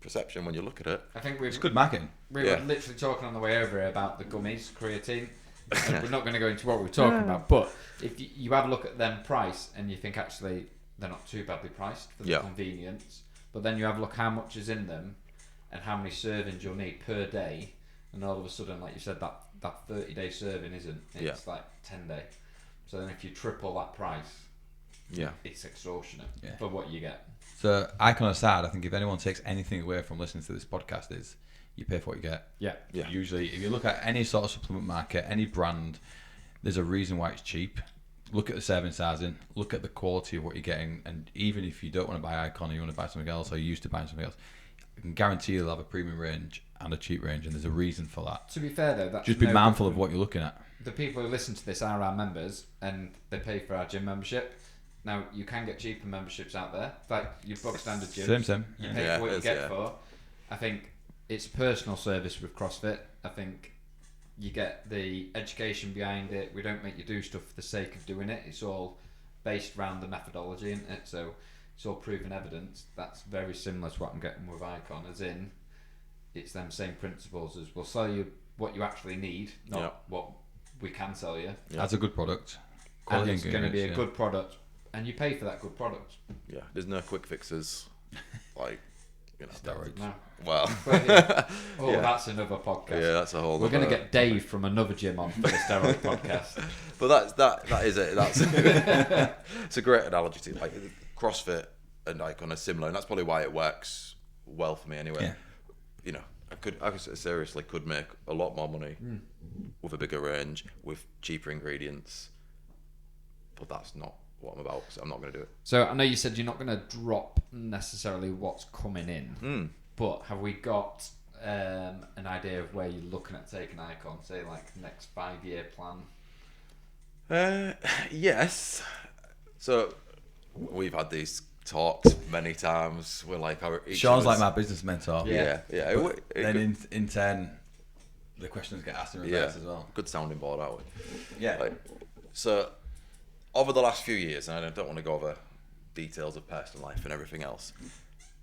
perception when you look at it, I think it's good marketing. We were literally talking on the way over here about the gummies, creatine. And we're not going to go into what we're talking about, but if you have a look at them price and you think actually they're not too badly priced for the convenience, but then you have a look how much is in them and how many servings you'll need per day, and all of a sudden, like you said, that 30-day serving it's like 10-day. So then if you triple that price, it's extortionate for what you get. So icon aside, I think if anyone takes anything away from listening to this podcast is you pay for what you get. Yeah. Usually, if you look at any sort of supplement market, any brand, there's a reason why it's cheap. Look at the serving sizing, look at the quality of what you're getting, and even if you don't want to buy Icon or you want to buy something else, or you're used to buying something else, I can guarantee you'll have a premium range and a cheap range, and there's a reason for that. To be fair though, that's just be mindful of what you're looking at. The people who listen to this are our members, and they pay for our gym membership. Now you can get cheaper memberships out there, like your bog standard gym. Same. You pay for what you get for. I think it's personal service with CrossFit. I think you get the education behind it. We don't make you do stuff for the sake of doing it. It's all based around the methodology, isn't it? So it's all proven evidence. That's very similar to what I'm getting with Icon, as in it's them same principles as we'll sell you what you actually need, not what we can sell you. That's a good product. And it's going to be a good product, and you pay for that good product. Yeah, there's no quick fixes, like, you know. Steroids. No. Well, That's another podcast. Yeah, that's a whole. We're going to get Dave from another gym on for the steroid podcast. But that is it. That's it's a great analogy to like CrossFit and Icon are similar, and that's probably why it works well for me anyway. Yeah. You know, I seriously could make a lot more money with a bigger range, with cheaper ingredients, but that's not what I'm about, so I'm not going to do it. So I know you said you're not going to drop necessarily what's coming in, but have we got an idea of where you're looking at taking Icon, say like next 5-year plan? Yes. So we've had these talks many times. We're like, Sean's like my business mentor. Yeah. Then in turn, the questions get asked in reverse as well. Good sounding board, aren't we? Yeah. So over the last few years, and I don't want to go over details of personal life and everything else,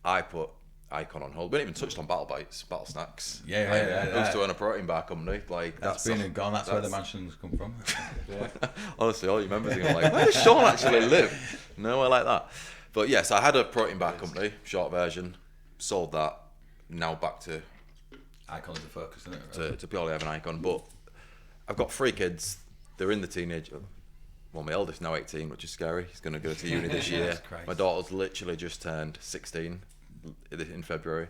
I put Icon on hold. We didn't even touch on Battle Bites, Battle Snacks. Yeah. Used to own a protein bar company. Like that's been and gone. That's where the mansions come from. Honestly, all you members are like, where does Sean actually live? Nowhere like that. But yes, I had a protein bar company, short version, sold that. Now back to Icon is the focus, isn't it? Right? To purely have an Icon. But I've got 3 kids. They're in the teenage. Well, my eldest now 18, which is scary. He's going to go to uni this year. My daughter's literally just turned 16 in February,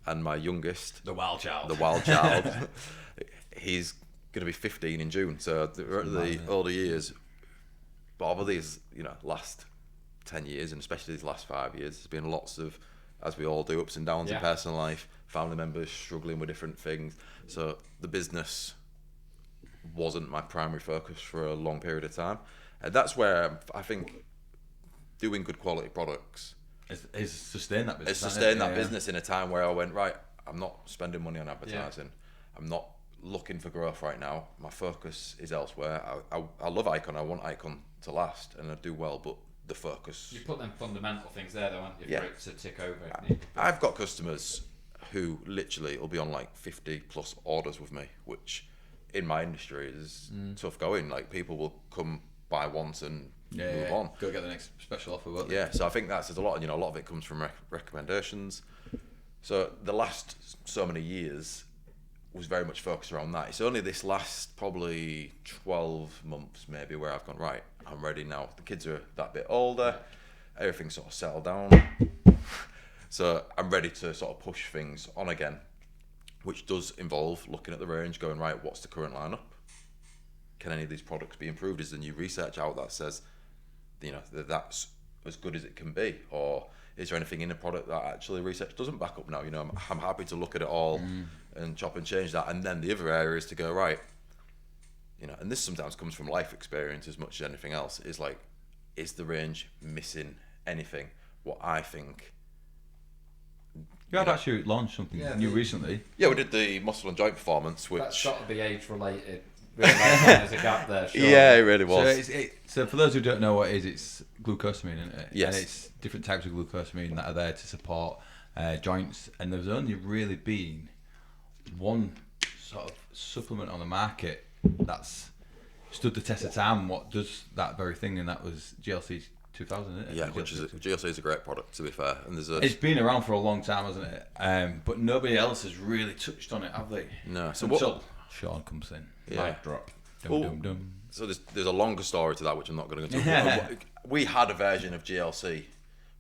and my youngest, the wild child, he's going to be 15 in June. So the older years. But over these, last 10 years, and especially these last 5 years, there's been lots of, as we all do, ups and downs in personal life, family members struggling with different things. So the business wasn't my primary focus for a long period of time. And that's where I think doing good quality products is sustain that business. It's sustain that business in a time where I went, right, I'm not spending money on advertising. I'm not looking for growth right now. My focus is elsewhere. I love Icon. I want Icon to last, and I do well, but the focus... You put them fundamental things there, though, haven't you, for it to tick over? I've got customers who literally will be on like 50 plus orders with me, which in my industry is tough going. Like, people will come buy once and move on. Go get the next special offer. Won't they? Yeah, so I think that says a lot, and a lot of it comes from recommendations. So the last so many years was very much focused around that. It's only this last probably 12 months maybe where I've gone, right, I'm ready now. The kids are that bit older, everything's sort of settled down. So I'm ready to sort of push things on again, which does involve looking at the range, going, right, what's the current lineup? Can any of these products be improved? Is there new research out that says, that's as good as it can be? Or is there anything in a product that actually research doesn't back up now? I'm happy to look at it all and chop and change that. And then the other area is to go, right, and this sometimes comes from life experience as much as anything else, is like, is the range missing anything? What I think... You had actually launched something new recently. Yeah, we did the muscle and joint performance, which... That's got to be age-related. There's a gap there, sure. Yeah, it really was. So for those who don't know what it is, it's glucosamine, isn't it? Yes. And it's different types of glucosamine that are there to support joints. And there's only really been one sort of supplement on the market that's stood the test of time. What does that very thing? And that was GLC 2000, isn't it? Yeah, GLC is a great product, to be fair. And it's been around for a long time, hasn't it? But nobody else has really touched on it, have they? No. So until Sean comes in. Yeah. Mic drop. Dum. So there's a longer story to that, which I'm not going to go into. We had a version of GLC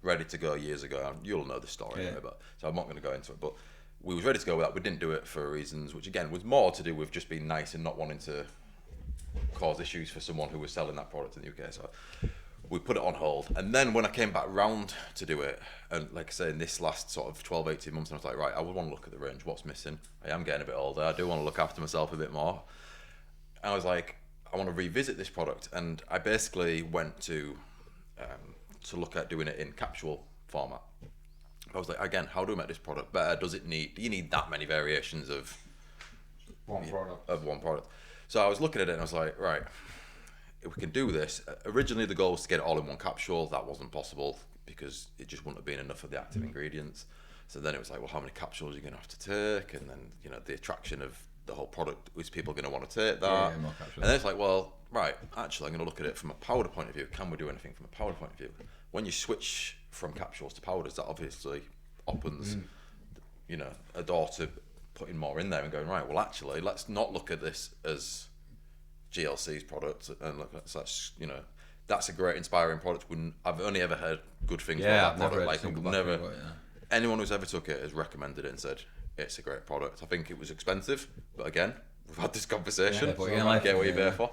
ready to go years ago. You'll know the story anyway, so I'm not going to go into it. But we was ready to go with that. We didn't do it for reasons which, again, was more to do with just being nice and not wanting to cause issues for someone who was selling that product in the UK. So we put it on hold. And then when I came back round to do it, and like I say, in this last sort of 12, 18 months, I was like, right, I would want to look at the range. What's missing? I am getting a bit older. I do want to look after myself a bit more. And I was like, I want to revisit this product. And I basically went to look at doing it in capsule format. I was like, again, how do we make this product better? Do you need that many variations of one product? So I was looking at it and I was like, right, if we can do this. Originally the goal was to get it all in one capsule. That wasn't possible because it just wouldn't have been enough of the active ingredients. So then it was like, well, how many capsules are you going to have to take? And then, you know, the attraction of the whole product, is people going to want to take that? More capsules. And then it's like, well, right, actually I'm going to look at it from a powder point of view. Can we do anything from a powder point of view? When you switch from capsules to powders, that obviously opens, you know, a door to putting more in there and going, right, well, actually, let's not look at this as GLC's product and look at such, you know, that's a great inspiring product. I've only ever heard good things about that product. Anyone who's ever took it has recommended it and said it's a great product. I think it was expensive, but again, we've had this conversation. But get what you pay for.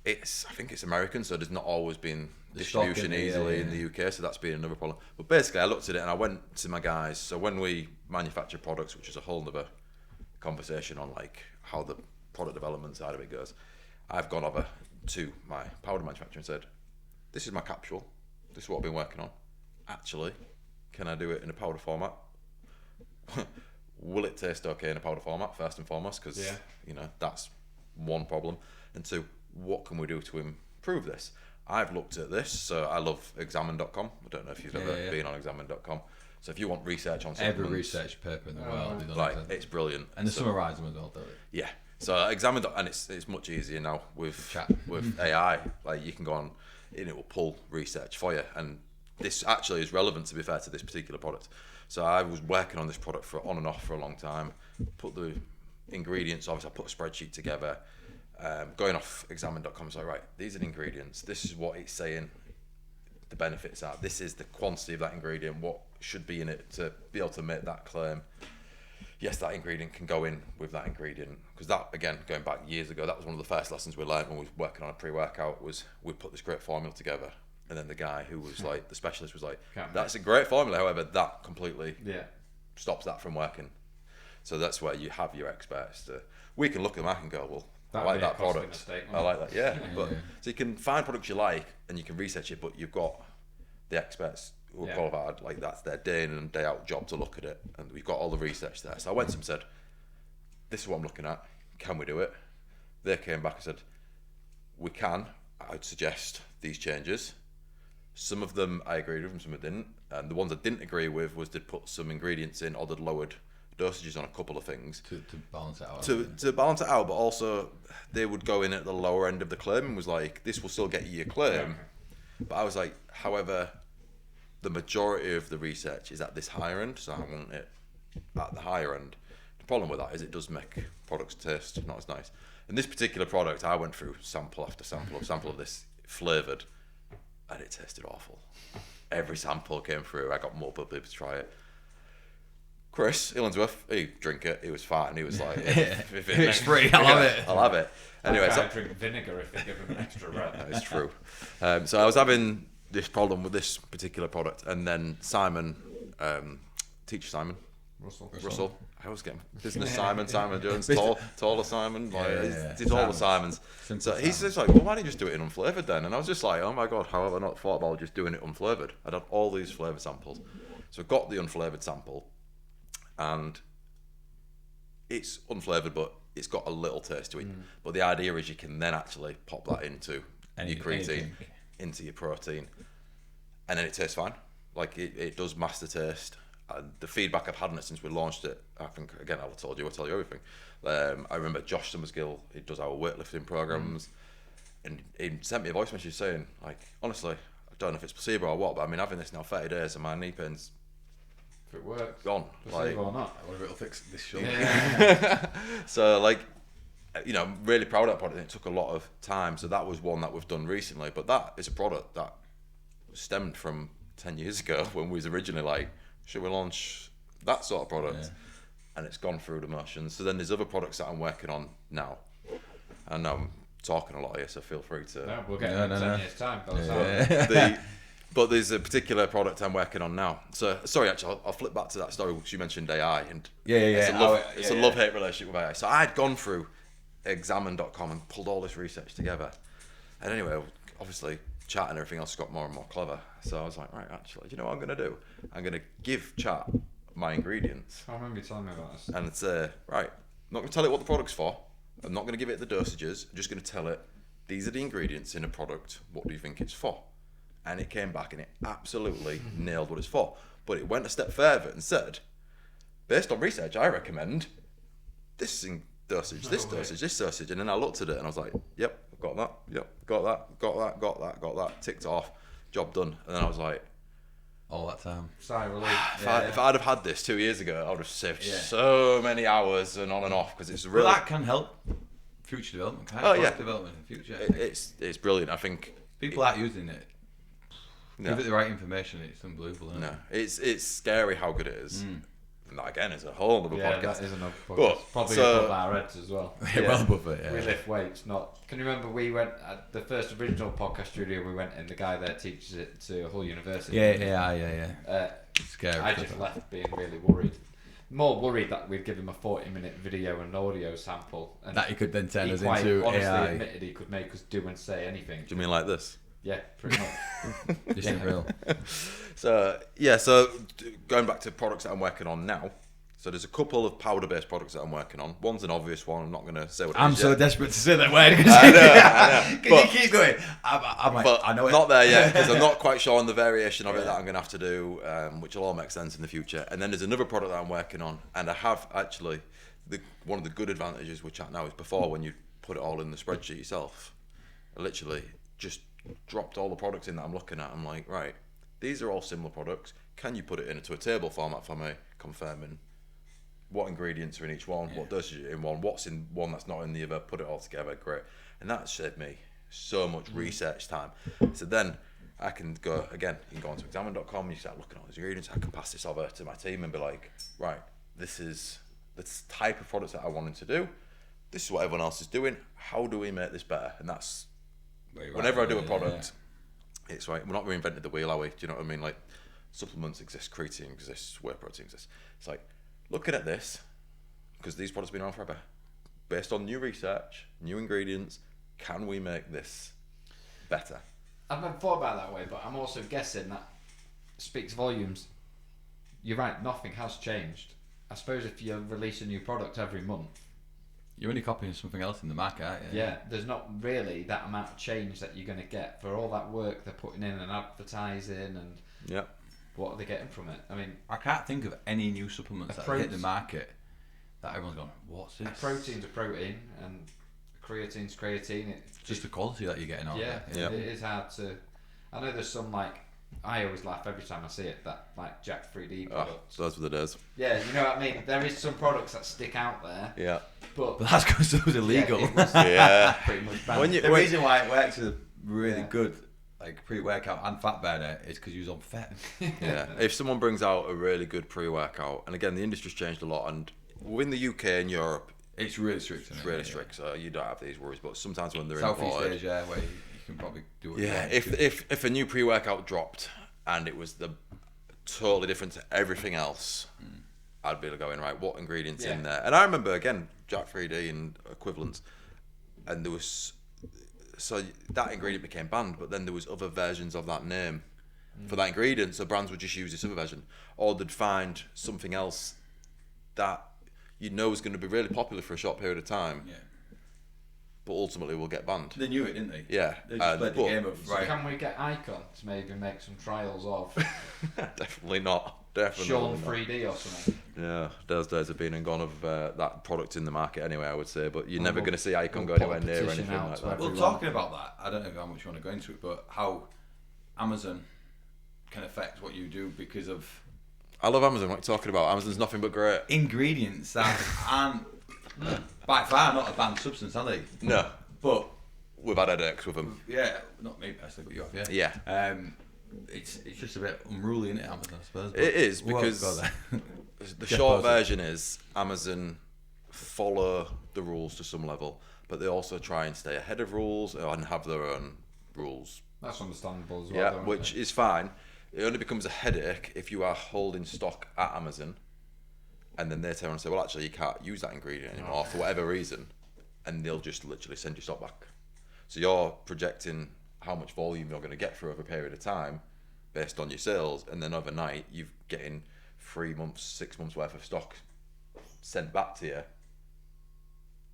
I think it's American, so there's not always been distribution easily in the UK, so that's been another problem. But basically, I looked at it and I went to my guys. So when we manufacture products, which is a whole other conversation on like how the product development side of it goes, I've gone over to my powder manufacturer and said, this is my capsule, this is what I've been working on. Actually, can I do it in a powder format? Will it taste okay in a powder format, first and foremost? Because you know, that's one problem. And two, what can we do to improve this? I've looked at this, so I love examine.com. I don't know if you've ever been on examine.com. So if you want research on every research paper in the world, like it's brilliant. And they summarise them as well, don't they? Yeah. So examine, and it's much easier now with AI. Like you can go on, and it will pull research for you. And this actually is relevant, to be fair, to this particular product. So I was working on this product on and off for a long time. Put the ingredients, obviously I put a spreadsheet together. Going off examine.com, so right, these are the ingredients. This is what it's saying. The benefits are. This is the quantity of that ingredient. What should be in it to be able to make that claim. Yes, that ingredient can go in with that ingredient, because that, again, going back years ago, that was one of the first lessons we learned when we were working on a pre-workout. Was we put this great formula together, and then the guy who was like the specialist was like, "That's a great formula." However, that completely stops that from working. So that's where you have your experts. We can look at them and go, "Well, I like that product. I like that." Yeah, but so you can find products you like and you can research it, but you've got the experts who are qualified. Like that's their day in and day out job to look at it, and we've got all the research there. So I went to them and said, "This is what I'm looking at. Can we do it?" They came back and said, "We can. I'd suggest these changes." Some of them I agreed with, and some I didn't. And the ones I didn't agree with was they'd put some ingredients in or they'd lowered dosages on a couple of things to balance it out. To balance it out, but also they would go in at the lower end of the claim and was like, this will still get you your claim. But I was like, however, the majority of the research is at this higher end, so I want it at the higher end. The problem with that is it does make products taste not as nice. And this particular product, I went through sample after sample of this flavoured, and it tasted awful. Every sample came through, I got multiple people to try it. Chris Illingsworth, he drink it. He was fine. He was like, if it's free, I'll have it. I'll have it. Anyway, I drink vinegar if they give him an extra red. That is true. So I was having this problem with this particular product, and then Simon, teacher Simon, Russell. I always get him. Business Simon Jones, taller Simon. He's all the Simons. So he's just like, well, why don't you just do it in unflavoured then? And I was just like, oh my god, how have I not thought about just doing it unflavoured? I'd had all these flavour samples, so I got the unflavoured sample. And it's unflavoured, but it's got a little taste to it. But the idea is you can then actually pop that into your creatine, into your protein, and then it tastes fine. Like it does master taste. And the feedback I've had on it since we launched it, I think, again, I'll tell you everything. I remember Josh Summersgill, he does our weightlifting programs, and he sent me a voice message saying, like, honestly, I don't know if it's placebo or what, but I've been having this now 30 days and my knee pain's it works. Gone. Like, or not. I wonder if it'll fix this shoulder. Yeah. So, like, you know, I'm really proud of that product. It took a lot of time. So that was one that we've done recently. But that is a product that stemmed from 10 years ago when we was originally like, should we launch that sort of product? Yeah. And it's gone through the motions. So then there's other products that I'm working on now. And I'm talking a lot here, so feel free to... No, we'll get in 10 years' time. But there's a particular product I'm working on now. So, sorry, actually, I'll flip back to that story because you mentioned AI. And it's a love-hate relationship with AI. So I'd gone through examine.com and pulled all this research together. And anyway, obviously, chat and everything else got more and more clever. So I was like, right, actually, do you know what I'm going to do? I'm going to give chat my ingredients. I remember you telling me about this. And say, right, I'm not going to tell it what the product's for. I'm not going to give it the dosages. I'm just going to tell it, these are the ingredients in a product. What do you think it's for? And it came back and it absolutely nailed what it's for. But it went a step further and said, based on research, I recommend this dosage, this dosage, this dosage. And then I looked at it and I was like, yep, got that, yep, got that, ticked off, job done. And then I was like, all that time. Sigh of relief. if I'd have had this 2 years ago, I would have saved so many hours and on and off, because it's really... Well, that can help future development. Product development in the future. It's brilliant. I think people aren't using it. Give it the right information, it's unbelievable, isn't it? It's scary how good it is. And that again is a whole other podcast. That is another podcast. But, probably above our heads as well. Well above it, We lift weights, not... Can you remember we went at the first original podcast studio we went in, the guy there teaches it to Hull University. Yeah. Scary. I just left being really worried. More worried that we'd give him a 40-minute video and audio sample. And that he could then turn us quite into honestly AI. admitted he could make us do and say anything. Do you mean like this? Yeah, pretty much. This isn't real. So going back to products that I'm working on now. So there's a couple of powder-based products that I'm working on. One's an obvious one. I'm not going to say what it is I'm so yet. desperate to say that word. I know. Can you keep going? I'm like, But I know it. not there yet, because I'm not quite sure on the variation of it that I'm going to have to do, which will all make sense in the future. And then there's another product that I'm working on, and I have actually, one of the good advantages with chat now is before, when you put it all in the spreadsheet yourself, I literally just dropped all the products in that I'm looking at. I'm like, right, these are all similar products. Can you put it into a table format for me, confirming what ingredients are in each one, what dosage are in one, what's in one that's not in the other, put it all together, great. And that saved me so much research time. So then I can go, again, you can go onto examine.com, you start looking at all these ingredients, I can pass this over to my team and be like, right, this is the type of products that I wanted to do, this is what everyone else is doing, how do we make this better? And that's, whenever I do a product, it's right, we're not reinventing the wheel, are we? Do you know what I mean? Like, supplements exist, creatine exists, whey protein exists. It's like, looking at this, because these products have been around forever, based on new research, new ingredients, can we make this better? I've never thought about it that way, but I'm also guessing that speaks volumes. You're right, nothing has changed. I suppose if you release a new product every month, you're only copying something else in the market, aren't you? Yeah, there's not really that amount of change that you're going to get for all that work they're putting in and advertising and what are they getting from it? I mean, I can't think of any new supplements that hit the market that everyone's gone, what's this? A protein's a protein and creatine's creatine. It's just the quality that you're getting out there. Yeah, it is hard to... I know there's some, like, I always laugh every time I see it, that, like, Jack 3D products. Those were the days. Yeah, you know what I mean? There is some products that stick out there. Yeah. But that's because it was illegal. Yeah. Pretty much banned. The reason why it works is really good, like pre-workout and fat burner, is because you was on fat. Yeah. If someone brings out a really good pre-workout, and again, the industry's changed a lot, and within the UK and Europe, it's really strict. It's really strict, so you don't have these worries. But sometimes when they're Southeast imported, Asia, where you can probably do it. Yeah, if a new pre-workout dropped and it was totally different to everything else, I'd be going, right, what ingredients in there? And I remember, again, Jack 3D and equivalents, and there was, so that ingredient became banned, but then there was other versions of that name for that ingredient, so brands would just use this other version, or they'd find something else that you know is going to be really popular for a short period of time, but ultimately will get banned. They knew it, didn't they? Yeah. They just played the game of, so can we get Icon to maybe make some trials of Definitely not. Definitely Sean not. 3D or something? Yeah, those days have been and gone of that product in the market anyway, I would say, but you're never going to see Icon go anywhere near anything like that. Well, talking about that, I don't know how much you want to go into it, but how Amazon can affect what you do because of... I love Amazon. What are you talking about? Amazon's nothing but great. Ingredients that aren't by far not a banned substance, are they? No. But we've had headaches with them. Yeah, not me personally, but you have, yeah. It's just a bit unruly, isn't it, Amazon, I suppose? It is, because the short version is Amazon follow the rules to some level, but they also try and stay ahead of rules and have their own rules. That's understandable as well. Yeah, which is fine. It only becomes a headache if you are holding stock at Amazon and then they turn around and say, well, actually, you can't use that ingredient anymore for whatever reason, and they'll just literally send your stock back. So you're projecting how much volume you're going to get through over a period of time based on your sales, and then overnight you're getting 3 months, 6 months worth of stock sent back to you,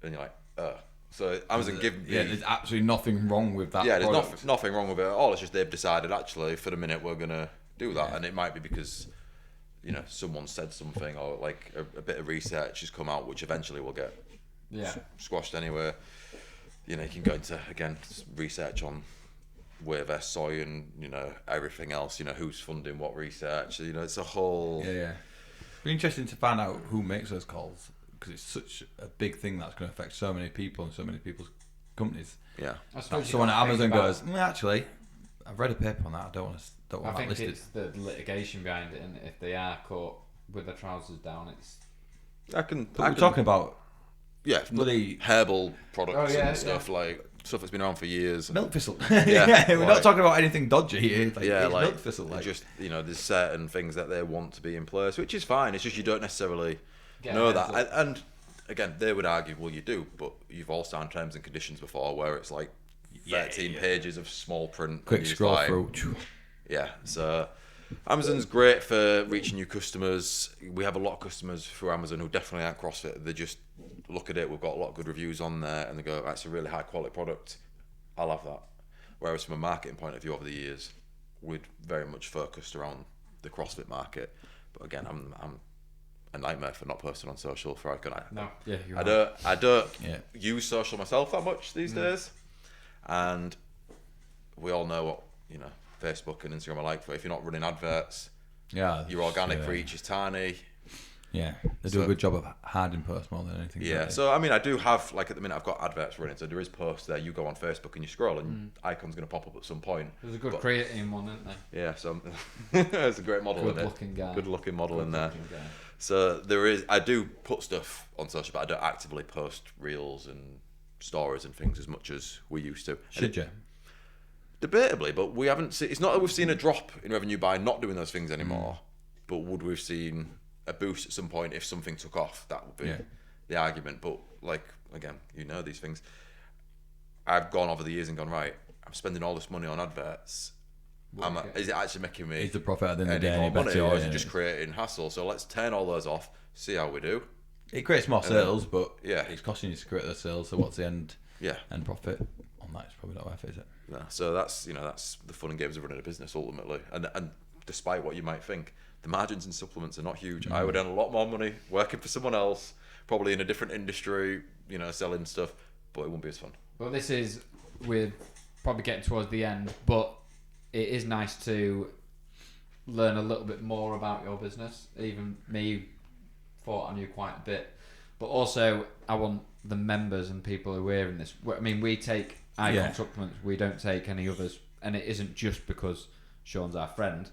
and you're like, So Amazon give me... Yeah, there's absolutely nothing wrong with that. Yeah, there's nothing wrong with it at all. It's just they've decided, actually, for the minute, we're going to do that. And it might be because, someone said something, or like a bit of research has come out, which eventually will get squashed anyway. You can go into, again, research on where their soy and, everything else, who's funding what research. It's a whole... Yeah. It'd be interesting to find out who makes those calls, because it's such a big thing that's going to affect so many people and so many people's companies. Yeah. Someone at Amazon goes, actually, I've read a paper on that. I don't want that listed. It's the litigation behind it, and if they are caught with their trousers down, it's... We're talking about bloody herbal products and stuff like stuff that's been around for years. Milk thistle. We're not talking about anything dodgy here. Like milk thistle. Just there's certain things that they want to be in place, which is fine. It's just you don't necessarily know that. And again, they would argue, well, you do, but you've all signed terms and conditions before where it's like 13 pages of small print. Quick scroll through. Yeah, so Amazon's great for reaching new customers. We have a lot of customers through Amazon who definitely aren't CrossFit. They just look at it. We've got a lot of good reviews on there, and they go, "That's a really high quality product. I'll have that." Whereas from a marketing point of view, over the years, we'd very much focused around the CrossFit market. But again, I'm a nightmare for not posting on social. I don't use social myself that much these days, and we all know what Facebook and Instagram are like. For if you're not running adverts, your organic reach is tiny. Yeah, they do a good job of hiding posts more than anything. Yeah, so I mean, I do have, like, at the minute I've got adverts running, so there is posts there. You go on Facebook and you scroll, and icon's going to pop up at some point. There's a good creatine one, isn't there? Yeah, so it's a great model. Good looking model in there. So I do put stuff on social, but I don't actively post reels and stories and things as much as we used to. Should you? Debatably, but we haven't seen. It's not that we've seen a drop in revenue by not doing those things anymore, but would we've seen a boost at some point if something took off? That would be the argument. But like, again, these things. I've gone over the years and gone, right, I'm spending all this money on adverts. Is it actually making me is the profit at the end of the day any more money, or is it just creating hassle? So let's turn all those off, see how we do. It creates more sales, but it's costing you to create those sales. So what's the end profit on that? It's probably not worth it, is it? No. So that's the fun and games of running a business ultimately. And despite what you might think, the margins in supplements are not huge. I would earn a lot more money working for someone else, probably in a different industry, selling stuff, but it wouldn't be as fun. Well, we're probably getting towards the end, but it is nice to learn a little bit more about your business. Even me thought I knew quite a bit, but also I want the members and people who are hearing this. I mean, we take Icon supplements, we don't take any others, and it isn't just because Sean's our friend.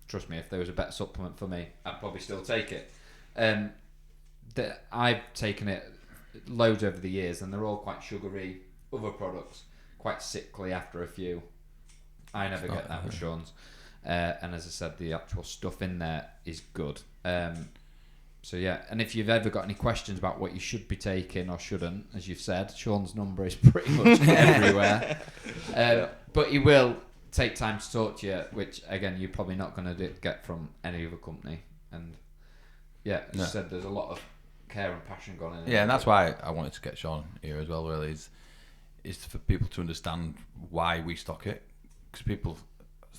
Trust me, if there was a better supplement for me, I'd probably still take it. I've taken it loads over the years, and they're all quite sugary. Other products, quite sickly after a few. I never get that with Sean's. And as I said, the actual stuff in there is good. So yeah, and if you've ever got any questions about what you should be taking or shouldn't, as you've said, Sean's number is pretty much everywhere. But he will take time to talk to you, which again you're probably not going to get from any other company. And as I said, there's a lot of care and passion gone in it. Yeah, and that's why I wanted to get Sean here as well. Really, is for people to understand why we stock it, because people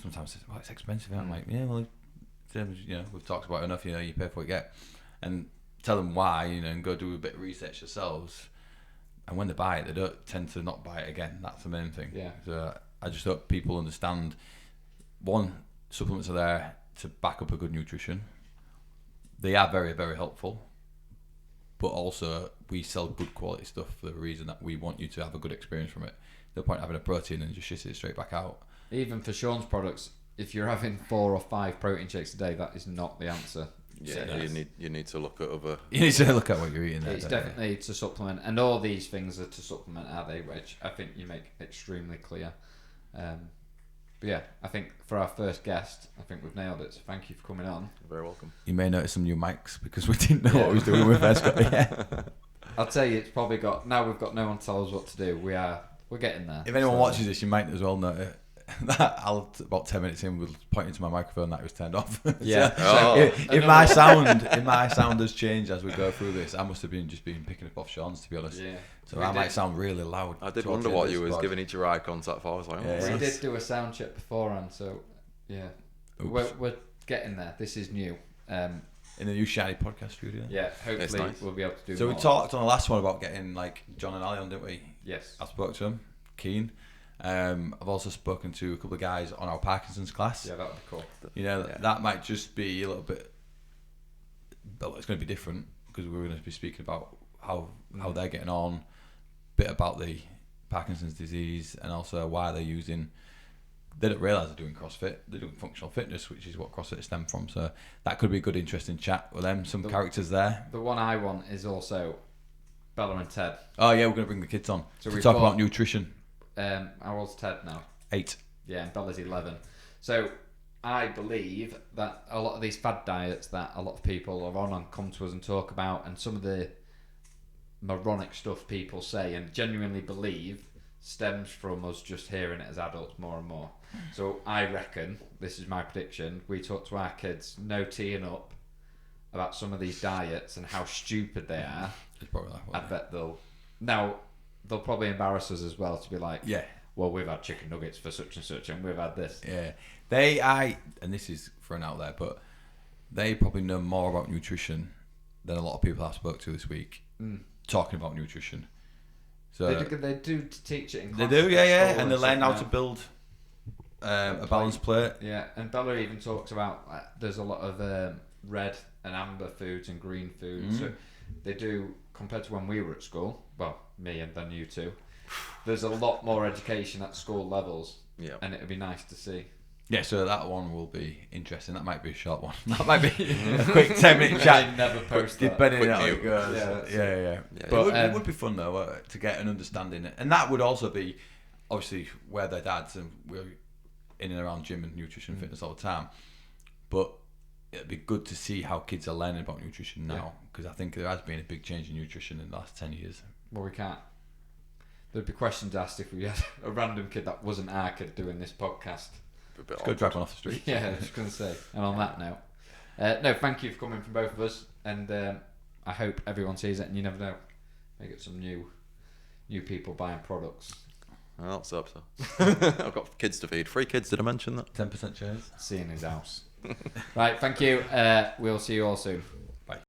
sometimes say, "Well, it's expensive." I'm like, "Yeah, well, we've talked about it enough. You pay for what you get," and tell them why. And go do a bit of research yourselves. And when they buy it, they don't tend to not buy it again. That's the main thing. Yeah. So I just hope people understand. One, supplements are there to back up a good nutrition. They are very, very helpful. But also, we sell good quality stuff for the reason that we want you to have a good experience from it. No point having a protein and just shit it straight back out. Even for Sean's products, if you're having 4 or 5 protein shakes a day, that is not the answer. Yeah, you need to look at other. You need to look at what you're eating. It's definitely to supplement, and all these things are to supplement, are they? Which I think you make extremely clear. But yeah, I think for our first guest, I think we've nailed it. So thank you for coming on. You're very welcome. You may notice some new mics because we didn't know what we was doing when we first got here. I'll tell you, it's probably got now. We've got no one to tell us what to do. We are we're getting there. If anyone watches this, you might as well know that about 10 minutes in, we'll point into my microphone that it was turned off. Yeah. If my sound has changed as we go through this, I must have been picking up off Sean's, to be honest. Yeah. So I might sound really loud. I did wonder what you was giving each your eye contact for. I was like, we did do a sound check beforehand, so yeah, we're getting there. This is new. In the new shiny podcast studio. Yeah, hopefully we'll be able to do. So more. we talked on the last one about getting like John and Ali on, didn't we? Yes. I spoke to him. Keen. I've also spoken to a couple of guys on our Parkinson's class. Yeah, that would be cool. You know, that might just be a little bit, but it's going to be different because we're going to be speaking about how they're getting on, a bit about the Parkinson's disease, and also why they're using. They don't realise they're doing CrossFit. They're doing functional fitness, which is what CrossFit stemmed from. So that could be a good, interesting chat with them. Some characters there. The one I want is also Bella and Ted. Oh yeah, we're going to bring the kids on So to talk about nutrition. How old's Ted now? 8. Yeah, and Bella's 11. So I believe that a lot of these fad diets that a lot of people are on and come to us and talk about, and some of the moronic stuff people say and genuinely believe, stems from us just hearing it as adults more and more. So I reckon, this is my prediction, we talk to our kids no teeing up about some of these diets and how stupid they are. It's probably like I bet they'll probably embarrass us as well to be like, well, we've had chicken nuggets for such and such, and we've had this. Yeah, and this is thrown out there, but they probably know more about nutrition than a lot of people I've spoke to this week talking about nutrition. So they do teach it in class. They do, yeah, and they learn how to build a balanced plate. Yeah, and Bella even talks about there's a lot of red and amber foods and green foods. So they do, compared to when we were at school, well, me and then you two, there's a lot more education at school levels, and it would be nice to see. Yeah, so that one will be interesting. That might be a short one. That might be a quick 10-minute chat. Never post that. Depending on how it goes. Yeah. But it would be fun though to get an understanding, and that would also be obviously where their dads, and we're in and around gym and nutrition and fitness all the time. But it'd be good to see how kids are learning about nutrition now, because I think there has been a big change in nutrition in the last 10 years. Well, we can't. There'd be questions asked if we had a random kid that wasn't our kid doing this podcast. Let's go drag one off the street. Yeah, I was going to say. And on that note, no, thank you for coming from both of us, and I hope everyone sees it, and you never know, may get some new people buying products. Well, let's hope so. I've got kids to feed. 3 kids, did I mention that? 10% chance. See you in his house. Right, thank you. We'll see you all soon.